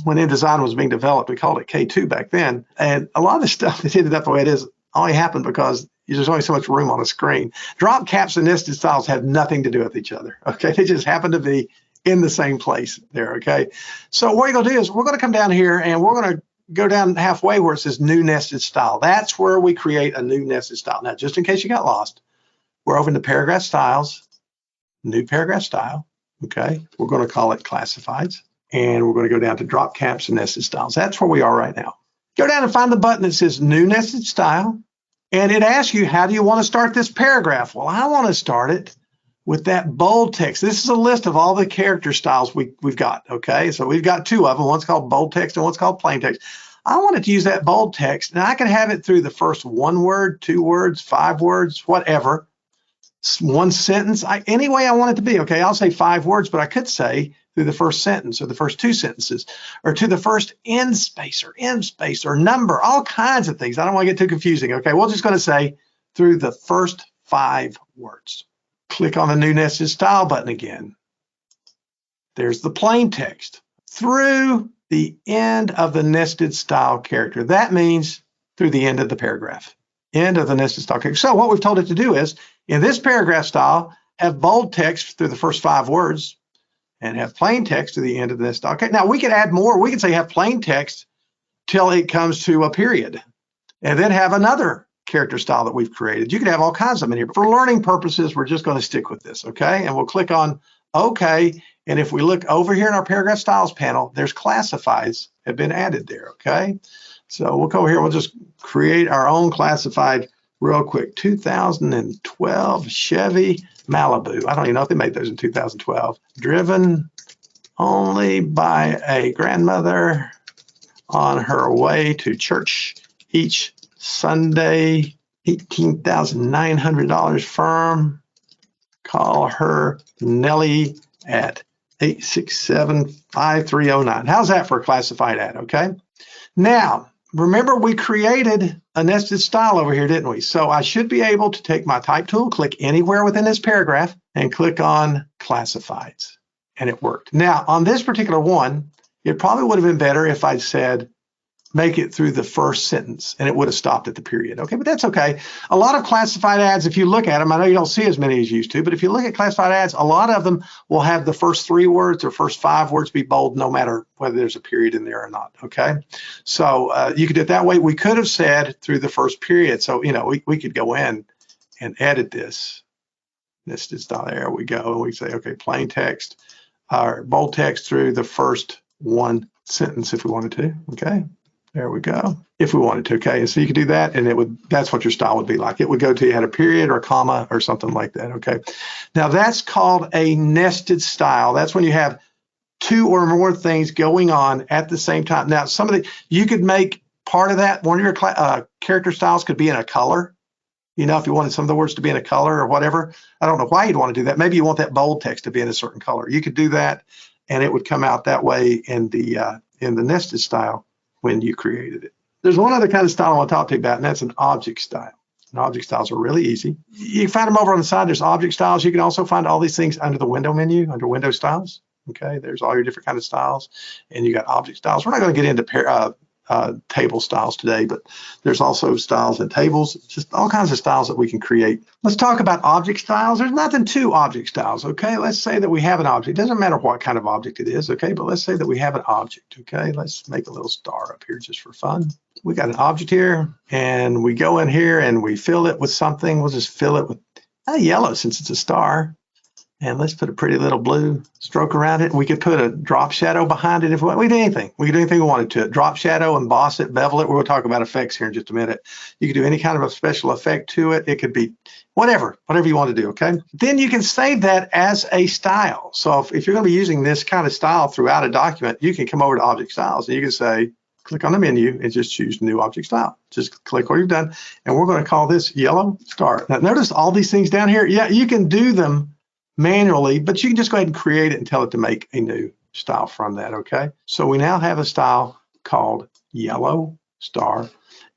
when InDesign was being developed, we called it K2 back then. And a lot of the stuff that ended up the way it is only happened because there's only so much room on a screen. Drop caps and nested styles have nothing to do with each other. Okay, they just happen to be in the same place there. Okay, so what you're going to do is we're going to come down here and we're going to go down halfway where it says new nested style. That's where we create a new nested style. Now, just in case you got lost, we're over in the paragraph styles, new paragraph style. Okay, we're going to call it classifieds, and we're going to go down to drop caps and nested styles. That's where we are right now. Go down and find the button that says new nested style, and it asks you, how do you want to start this paragraph? Well, I want to start it with that bold text. This is a list of all the character styles we've got, okay? So we've got two of them. One's called bold text and one's called plain text. I wanted to use that bold text, and I can have it through the first 1 word, 2 words, 5 words, whatever, 1 sentence, any way I want it to be, okay? I'll say 5 words, but I could say through the first sentence or the first 2 sentences or to the first end space or number, all kinds of things. I don't want to get too confusing, okay? We're just going to say through the first 5 words. Click on the new nested style button again. There's the plain text through the end of the nested style character. That means through the end of the paragraph, end of the nested style character. So what we've told it to do is, in this paragraph style, have bold text through the first 5 words and have plain text to the end of the nested style. Okay, now we could add more. We could say have plain text till it comes to a period, and then have another character style that we've created. You can have all kinds of them in here, but for learning purposes, we're just going to stick with this, okay? And we'll click on OK. And if we look over here in our paragraph styles panel, there's classifieds have been added there, okay? So we'll go here, we'll just create our own classified real quick. 2012 Chevy Malibu. I don't even know if they made those in 2012. Driven only by a grandmother on her way to church each Sunday, $18,900 firm. Call her Nellie at 867-5309. How's that for a classified ad? Okay. Now, remember we created a nested style over here, didn't we? So I should be able to take my type tool, click anywhere within this paragraph, and click on classifieds. And it worked. Now, on this particular one, it probably would have been better if I'd said, make it through the first sentence, and it would have stopped at the period. Okay, but that's okay. A lot of classified ads, if you look at them, I know you don't see as many as you used to, but if you look at classified ads, a lot of them will have the first 3 words or first 5 words be bold, no matter whether there's a period in there or not. Okay, so you could do it that way. We could have said through the first period. So, you know, we could go in and edit this. This is there we go. And we say, okay, plain text or bold text through the first 1 sentence if we wanted to. Okay. There we go. If we wanted to, okay. So you could do that, and that's what your style would be like. It would go to you had a period or a comma or something like that, okay. Now that's called a nested style. That's when you have 2 or more things going on at the same time. Now you could make part of that, one of your character styles could be in a color. You know, if you wanted some of the words to be in a color or whatever. I don't know why you'd want to do that. Maybe you want that bold text to be in a certain color. You could do that, and it would come out that way in the nested style when you created it. There's one other kind of style I want to talk to you about, and that's an object style. And object styles are really easy. You can find them over on the side. There's object styles. You can also find all these things under the window menu, under window styles. Okay, there's all your different kind of styles, and you got object styles. We're not going to get into table styles today, but there's also styles and tables, just all kinds of styles that we can create. Let's talk about object styles. There's nothing to object styles, okay? Let's say that we have an object. It doesn't matter what kind of object it is, okay? But let's say that we have an object, okay? Let's make a little star up here just for fun. We got an object here, and we go in here and we fill it with something. We'll just fill it with yellow since it's a star. And let's put a pretty little blue stroke around it. We could put a drop shadow behind it if we want. We do anything. We could do anything we wanted to. Drop shadow, emboss it, bevel it. We're going to talk about effects here in just a minute. You could do any kind of a special effect to it. It could be whatever you want to do, okay? Then you can save that as a style. So if you're going to be using this kind of style throughout a document, you can come over to Object Styles and you can say, click on the menu and just choose New Object Style. Just click what you've done. And we're going to call this Yellow Star. Now, notice all these things down here. Yeah, you can do them manually, but you can just go ahead and create it and tell it to make a new style from that, okay? So we now have a style called Yellow Star,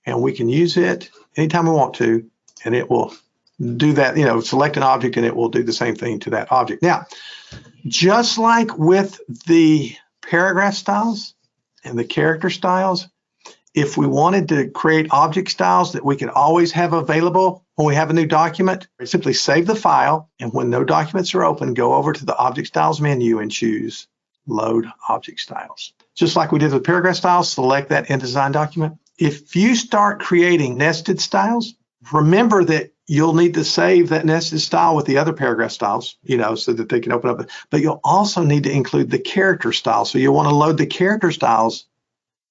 and we can use it anytime we want to, and it will do that, you know, select an object and it will do the same thing to that object. Now, just like with the paragraph styles, and the character styles, if we wanted to create object styles that we could always have available when we have a new document, simply save the file, and when no documents are open, go over to the Object Styles menu and choose Load Object Styles. Just like we did with paragraph styles, select that InDesign document. If you start creating nested styles, remember that you'll need to save that nested style with the other paragraph styles, so that they can open up. But you'll also need to include the character style. So you'll want to load the character styles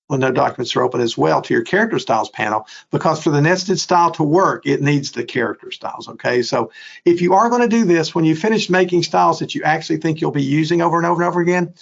when no documents are open as well to your character styles panel, because for the nested style to work, it needs the character styles, okay? So if you are going to do this, when you finish making styles that you actually think you'll be using over and over and over again,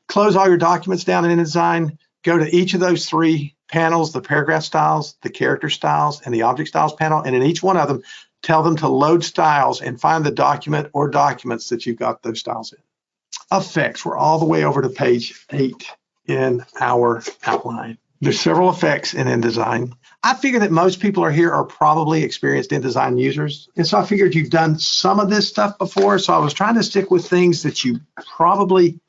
close all your documents down in InDesign, go to each of those three panels, the paragraph styles, the character styles, and the object styles panel, and in each one of them, tell them to load styles and find the document or documents that you've got those styles in. Effects, we're all the way over to page 8 in our outline. There's several effects in InDesign. I figure that most people here are probably experienced InDesign users. And so I figured you've done some of this stuff before. So I was trying to stick with things that you probably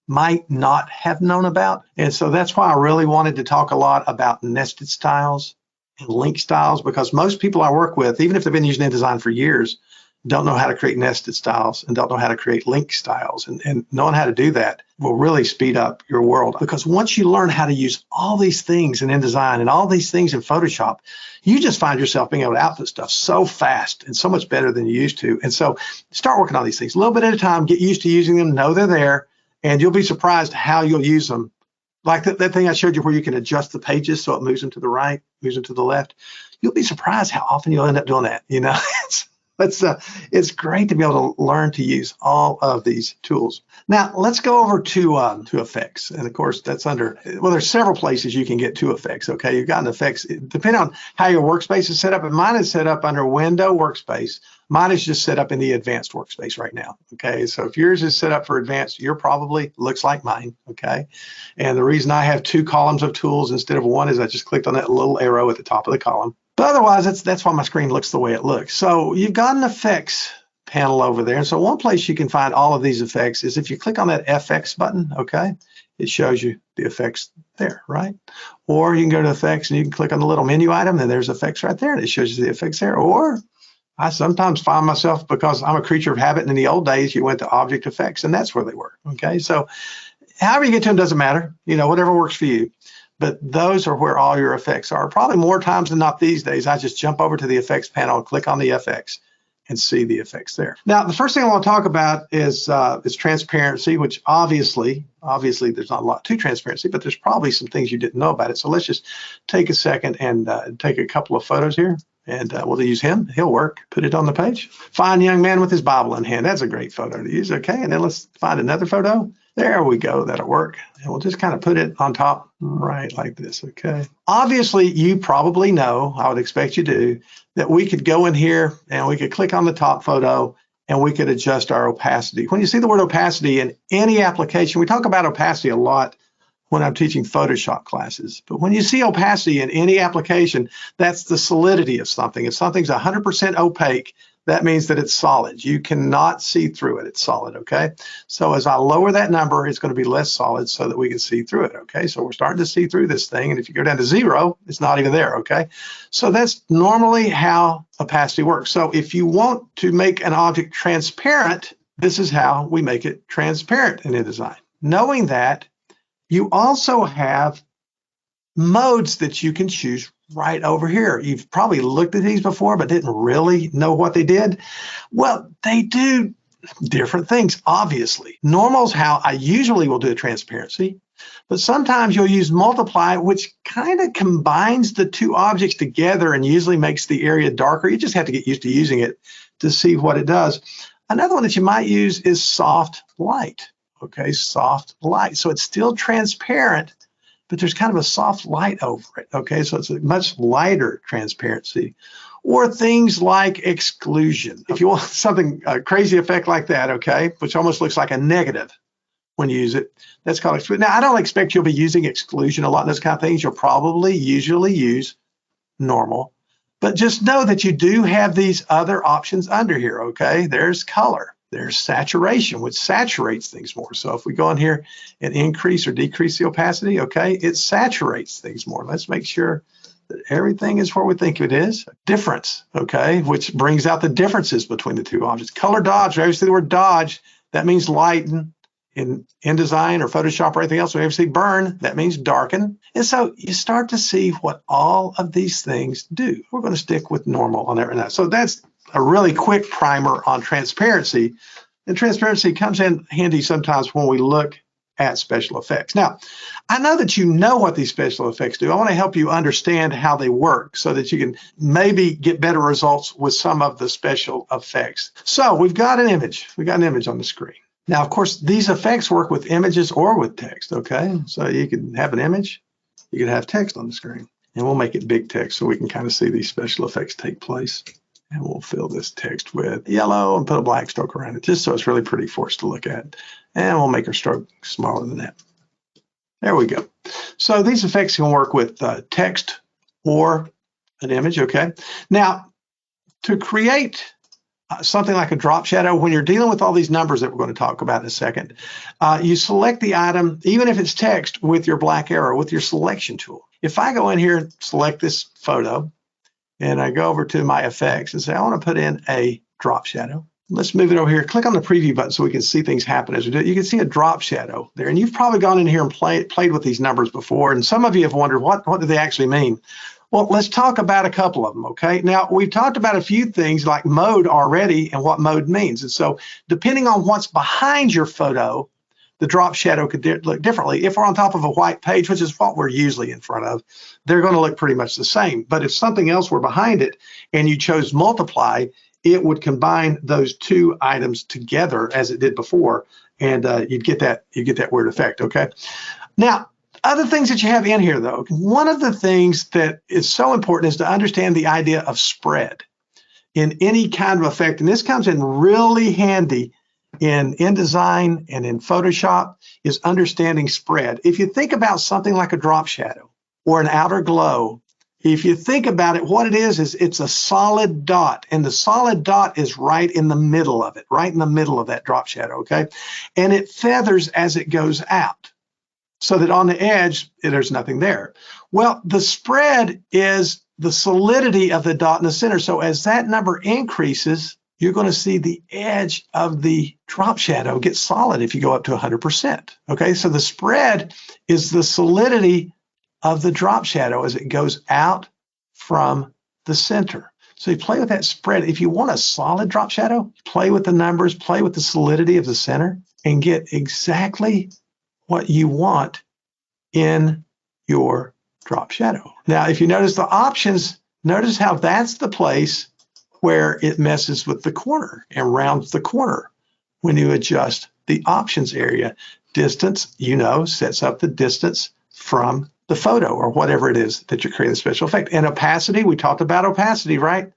might not have known about. And so that's why I really wanted to talk a lot about nested styles and link styles, because most people I work with, even if they've been using InDesign for years, don't know how to create nested styles and don't know how to create link styles. And knowing how to do that will really speed up your world, because once you learn how to use all these things in InDesign and all these things in Photoshop, you just find yourself being able to output stuff so fast and so much better than you used to. And so start working on these things a little bit at a time, get used to using them, know they're there, and you'll be surprised how you'll use them. Like that thing I showed you where you can adjust the pages so it moves them to the right, moves them to the left. You'll be surprised how often you'll end up doing that, It's great to be able to learn to use all of these tools. Now, let's go over to effects. And of course, that's there's several places you can get to effects, okay? You've got an effects, depending on how your workspace is set up, and mine is set up under Window Workspace. Mine is just set up in the Advanced Workspace right now, okay? So if yours is set up for Advanced, your probably looks like mine, okay? And the reason I have 2 columns of tools instead of 1 is I just clicked on that little arrow at the top of the column. But otherwise, that's why my screen looks the way it looks. So you've got an effects panel over there. And so one place you can find all of these effects is if you click on that FX button, okay, it shows you the effects there, right? Or you can go to effects and you can click on the little menu item and there's effects right there and it shows you the effects there. Or I sometimes find myself, because I'm a creature of habit, and in the old days, you went to object effects and that's where they were, okay? So however you get to them doesn't matter, whatever works for you. But those are where all your effects are. Probably more times than not these days, I just jump over to the effects panel and click on the FX and see the effects there. Now, the first thing I want to talk about is transparency, which obviously there's not a lot to transparency, but there's probably some things you didn't know about it. So let's just take a second and take a couple of photos here. And we'll use him. He'll work. Put it on the page. Fine young man with his Bible in hand. That's a great photo to use. Okay, and then let's find another photo. There we go. That'll work. And we'll just kind of put it on top right like this. Okay. Obviously, you probably know, I would expect you do, that we could go in here and we could click on the top photo and we could adjust our opacity. When you see the word opacity in any application, we talk about opacity a lot when I'm teaching Photoshop classes. But when you see opacity in any application, that's the solidity of something. If something's 100% opaque, that means that it's solid. You cannot see through it. It's solid, okay? So as I lower that number, it's going to be less solid so that we can see through it, okay? So we're starting to see through this thing, and if you go down to 0, it's not even there, okay? So that's normally how opacity works. So if you want to make an object transparent, this is how we make it transparent in InDesign. Knowing that, you also have modes that you can choose right over here. You've probably looked at these before, but didn't really know what they did. Well, they do different things, obviously. Normal is how I usually will do a transparency, but sometimes you'll use multiply, which kind of combines the 2 objects together and usually makes the area darker. You just have to get used to using it to see what it does. Another one that you might use is soft light. Okay, soft light. So it's still transparent, but there's kind of a soft light over it. Okay, so it's a much lighter transparency. Or things like exclusion. If you want something, a crazy effect like that, okay, which almost looks like a negative when you use it, that's called exclusion. Now, I don't expect you'll be using exclusion a lot of those kind of things. You'll probably usually use normal. But just know that you do have these other options under here, okay? There's color. There's saturation, which saturates things more. So if we go in here and increase or decrease the opacity, okay, it saturates things more. Let's make sure that everything is where we think it is. Difference, okay, which brings out the differences between the two objects. Color dodge, whenever you see the word dodge, that means lighten. In InDesign or Photoshop or anything else, whenever you see burn, that means darken. And so you start to see what all of these things do. We're going to stick with normal on that right now. So that's a really quick primer on transparency. And transparency comes in handy sometimes when we look at special effects. Now, I know that you know what these special effects do. I want to help you understand how they work so that you can maybe get better results with some of the special effects. So we've got an image. We've got an image on the screen. Now, of course, these effects work with images or with text, okay? So you can have an image, you can have text on the screen, and we'll make it big text so we can kind of see these special effects take place. And we'll fill this text with yellow and put a black stroke around it, just so it's really pretty for us to look at. And we'll make our stroke smaller than that. There we go. So these effects can work with text or an image, okay? Now, to create something like a drop shadow, when you're dealing with all these numbers that we're going to talk about in a second, you select the item, even if it's text, with your black arrow, with your selection tool. If I go in here and select this photo, and I go over to my effects and say, I want to put in a drop shadow. Let's move it over here. Click on the preview button so we can see things happen as we do it. You can see a drop shadow there. And you've probably gone in here and played with these numbers before. And some of you have wondered, what do they actually mean? Well, let's talk about a couple of them, okay? Now, we've talked about a few things like mode already and what mode means. And so depending on what's behind your photo, the drop shadow could look differently. If we're on top of a white page, which is what we're usually in front of, they're going to look pretty much the same. But if something else were behind it and you chose multiply, it would combine those two items together as it did before, and you'd get that weird effect, okay? Now, other things that you have in here, though, one of the things that is so important is to understand the idea of spread in any kind of effect. And this comes in really handy in InDesign and in Photoshop, is understanding spread. If you think about something like a drop shadow or an outer glow, if you think about it, what it is it's a solid dot, and the solid dot is right in the middle of it, right in the middle of that drop shadow, okay? And it feathers as it goes out, so that on the edge, there's nothing there. Well, the spread is the solidity of the dot in the center. So as that number increases, you're going to see the edge of the drop shadow get solid if you go up to 100%. Okay, so the spread is the solidity of the drop shadow as it goes out from the center. So you play with that spread. If you want a solid drop shadow, play with the numbers, play with the solidity of the center, and get exactly what you want in your drop shadow. Now, if you notice the options, notice how that's the place where it messes with the corner and rounds the corner when you adjust the options area. Distance, sets up the distance from the photo or whatever it is that you're creating a special effect. And opacity, we talked about opacity, right?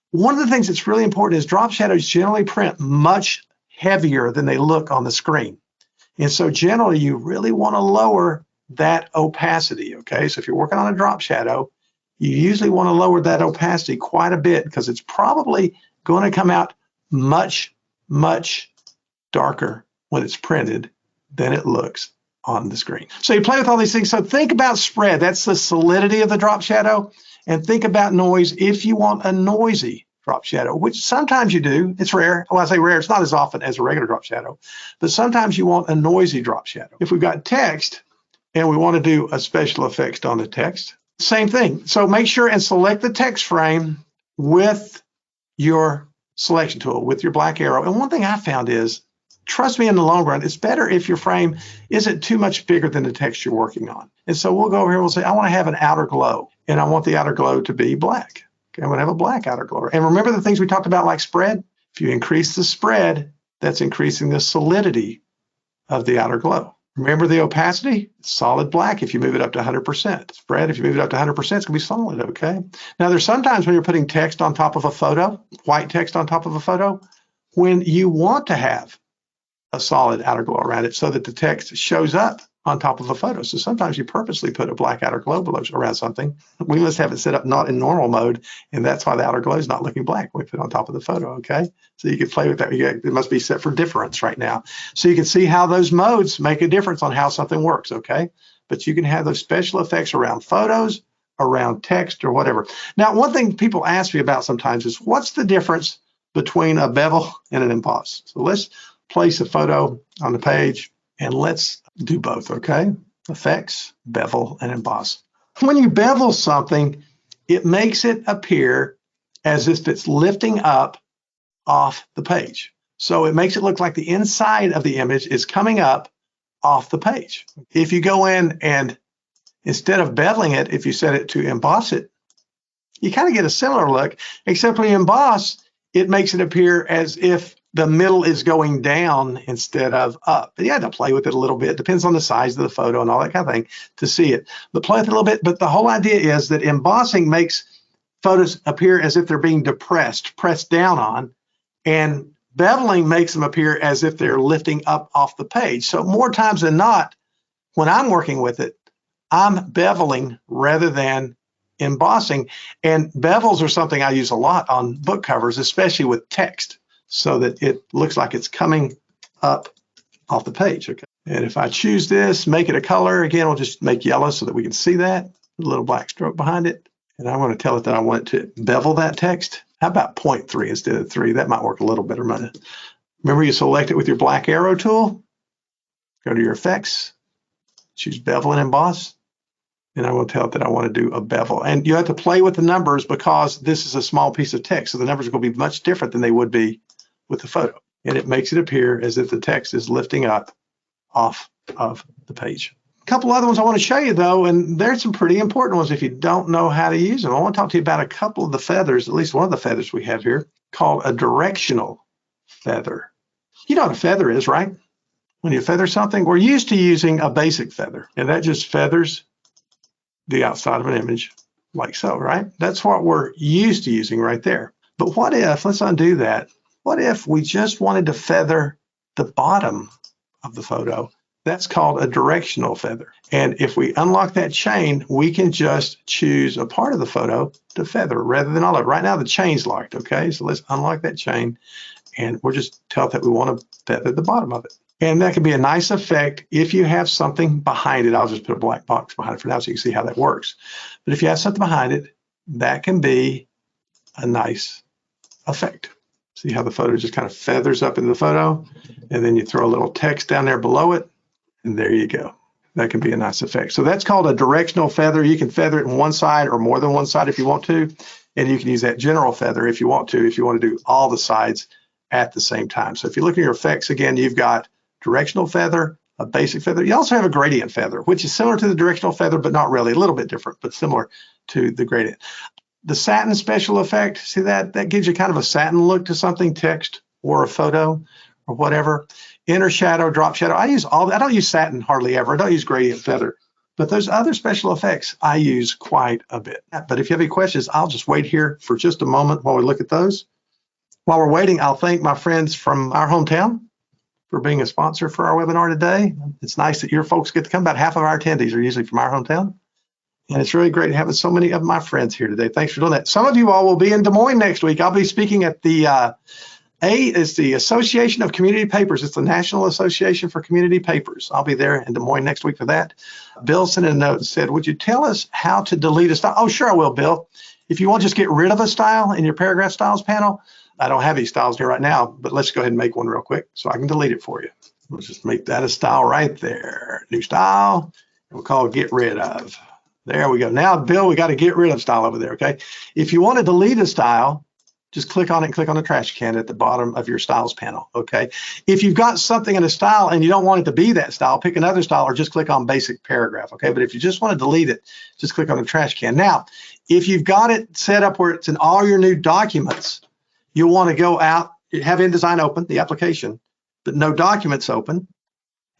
One of the things that's really important is drop shadows generally print much heavier than they look on the screen. And so generally, you really want to lower that opacity, okay? So if you're working on a drop shadow, you usually want to lower that opacity quite a bit because it's probably going to come out much, much darker when it's printed than it looks on the screen. So you play with all these things. So think about spread. That's the solidity of the drop shadow. And think about noise if you want a noisy drop shadow, which sometimes you do. It's rare. Well, I say rare. It's not as often as a regular drop shadow. But sometimes you want a noisy drop shadow. If we've got text and we want to do a special effect on the text, same thing. So make sure and select the text frame with your selection tool, with your black arrow. And one thing I found is, trust me, in the long run, it's better if your frame isn't too much bigger than the text you're working on. And so we'll go over here and we'll say, I want to have an outer glow, and I want the outer glow to be black. Okay, I'm going to have a black outer glow. And remember the things we talked about like spread? If you increase the spread, that's increasing the solidity of the outer glow. Remember the opacity? Solid black if you move it up to 100%. Spread, if you move it up to 100%, it's going to be solid, okay? Now, there's sometimes when you're putting text on top of a photo, white text on top of a photo, when you want to have a solid outer glow around it so that the text shows up on top of a photo. So sometimes you purposely put a black outer glow around something. We must have it set up not in normal mode, and that's why the outer glow is not looking black. We put it on top of the photo, okay? So you can play with that. It must be set for difference right now. So you can see how those modes make a difference on how something works, okay? But you can have those special effects around photos, around text, or whatever. Now, one thing people ask me about sometimes is, what's the difference between a bevel and an emboss? So let's place a photo on the page, and let's do both, okay? Effects, bevel, and emboss. When you bevel something, it makes it appear as if it's lifting up off the page. So it makes it look like the inside of the image is coming up off the page. If you go in and instead of beveling it, if you set it to emboss it, you kind of get a similar look, except when you emboss, it makes it appear as if the middle is going down instead of up. And you have to play with it a little bit. Depends on the size of the photo and all that kind of thing to see it. But play with it a little bit. But the whole idea is that embossing makes photos appear as if they're being depressed, pressed down on, and beveling makes them appear as if they're lifting up off the page. So more times than not, when I'm working with it, I'm beveling rather than embossing. And bevels are something I use a lot on book covers, especially with text, so that it looks like it's coming up off the page, okay? And if I choose this, make it a color, again, we'll just make yellow so that we can see that, a little black stroke behind it. And I want to tell it that I want it to bevel that text. How about 0.3 instead of 3? That might work a little better. Remember, you select it with your black arrow tool, go to your effects, choose bevel and emboss, and I will tell it that I want to do a bevel. And you have to play with the numbers because this is a small piece of text, so the numbers are going to be much different than they would be with the photo. And it makes it appear as if the text is lifting up off of the page. A couple other ones I want to show you, though, and there's some pretty important ones if you don't know how to use them. I want to talk to you about a couple of the feathers, at least one of the feathers we have here, called a directional feather. You know what a feather is, right? When you feather something, we're used to using a basic feather, and that just feathers the outside of an image like so, right? That's what we're used to using right there. But what if, let's undo that, what if we just wanted to feather the bottom of the photo? That's called a directional feather. And if we unlock that chain, we can just choose a part of the photo to feather rather than all of it. Right now the chain's locked, okay? So let's unlock that chain, and we'll just tell it that we want to feather the bottom of it. And that can be a nice effect if you have something behind it. I'll just put a black box behind it for now so you can see how that works. But if you have something behind it, that can be a nice effect. See how the photo just kind of feathers up into the photo, and then you throw a little text down there below it, and there you go. That can be a nice effect. So that's called a directional feather. You can feather it on one side or more than one side if you want to, and you can use that general feather if you want to do all the sides at the same time. So if you look at your effects, again, you've got directional feather, a basic feather. You also have a gradient feather, which is similar to the directional feather, but not really, a little bit different, but similar to the gradient. The satin special effect, see that? That gives you kind of a satin look to something, text or a photo or whatever. Inner shadow, drop shadow. I don't use satin hardly ever. I don't use gradient feather. But those other special effects I use quite a bit. But if you have any questions, I'll just wait here for just a moment while we look at those. While we're waiting, I'll thank my friends from our hometown for being a sponsor for our webinar today. It's nice that your folks get to come. About half of our attendees are usually from our hometown. And it's really great having so many of my friends here today. Thanks for doing that. Some of you all will be in Des Moines next week. I'll be speaking at the it's the Association of Community Papers. It's the National Association for Community Papers. I'll be there in Des Moines next week for that. Bill sent a note and said, would you tell us how to delete a style? Oh, sure I will, Bill. If you want to just get rid of a style in your paragraph styles panel, I don't have these styles here right now, but let's go ahead and make one real quick so I can delete it for you. Let's just make that a style right there. New style, we'll call it get rid of. There we go. Now, Bill, we got to get rid of style over there, okay? If you want to delete a style, just click on it and click on the trash can at the bottom of your styles panel, okay? If you've got something in a style and you don't want it to be that style, pick another style or just click on basic paragraph, okay? But if you just want to delete it, just click on the trash can. Now, if you've got it set up where it's in all your new documents, you'll want to go out, have InDesign open, the application, but no documents open.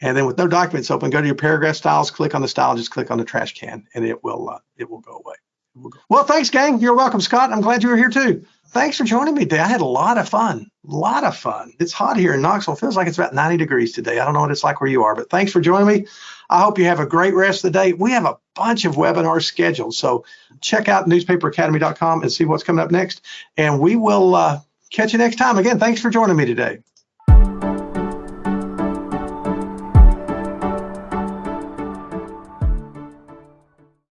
And then with no documents open, go to your paragraph styles, click on the style, just click on the trash can, and it will go away. Well, thanks, gang. You're welcome, Scott. I'm glad you were here too. thanks for joining me today. I had a lot of fun. A lot of fun. It's hot here in Knoxville. It feels like it's about 90 degrees today. I don't know what it's like where you are, but thanks for joining me. I hope you have a great rest of the day. We have a bunch of webinars scheduled, so check out newspaperacademy.com and see what's coming up next. And we will catch you next time. Again, thanks for joining me today.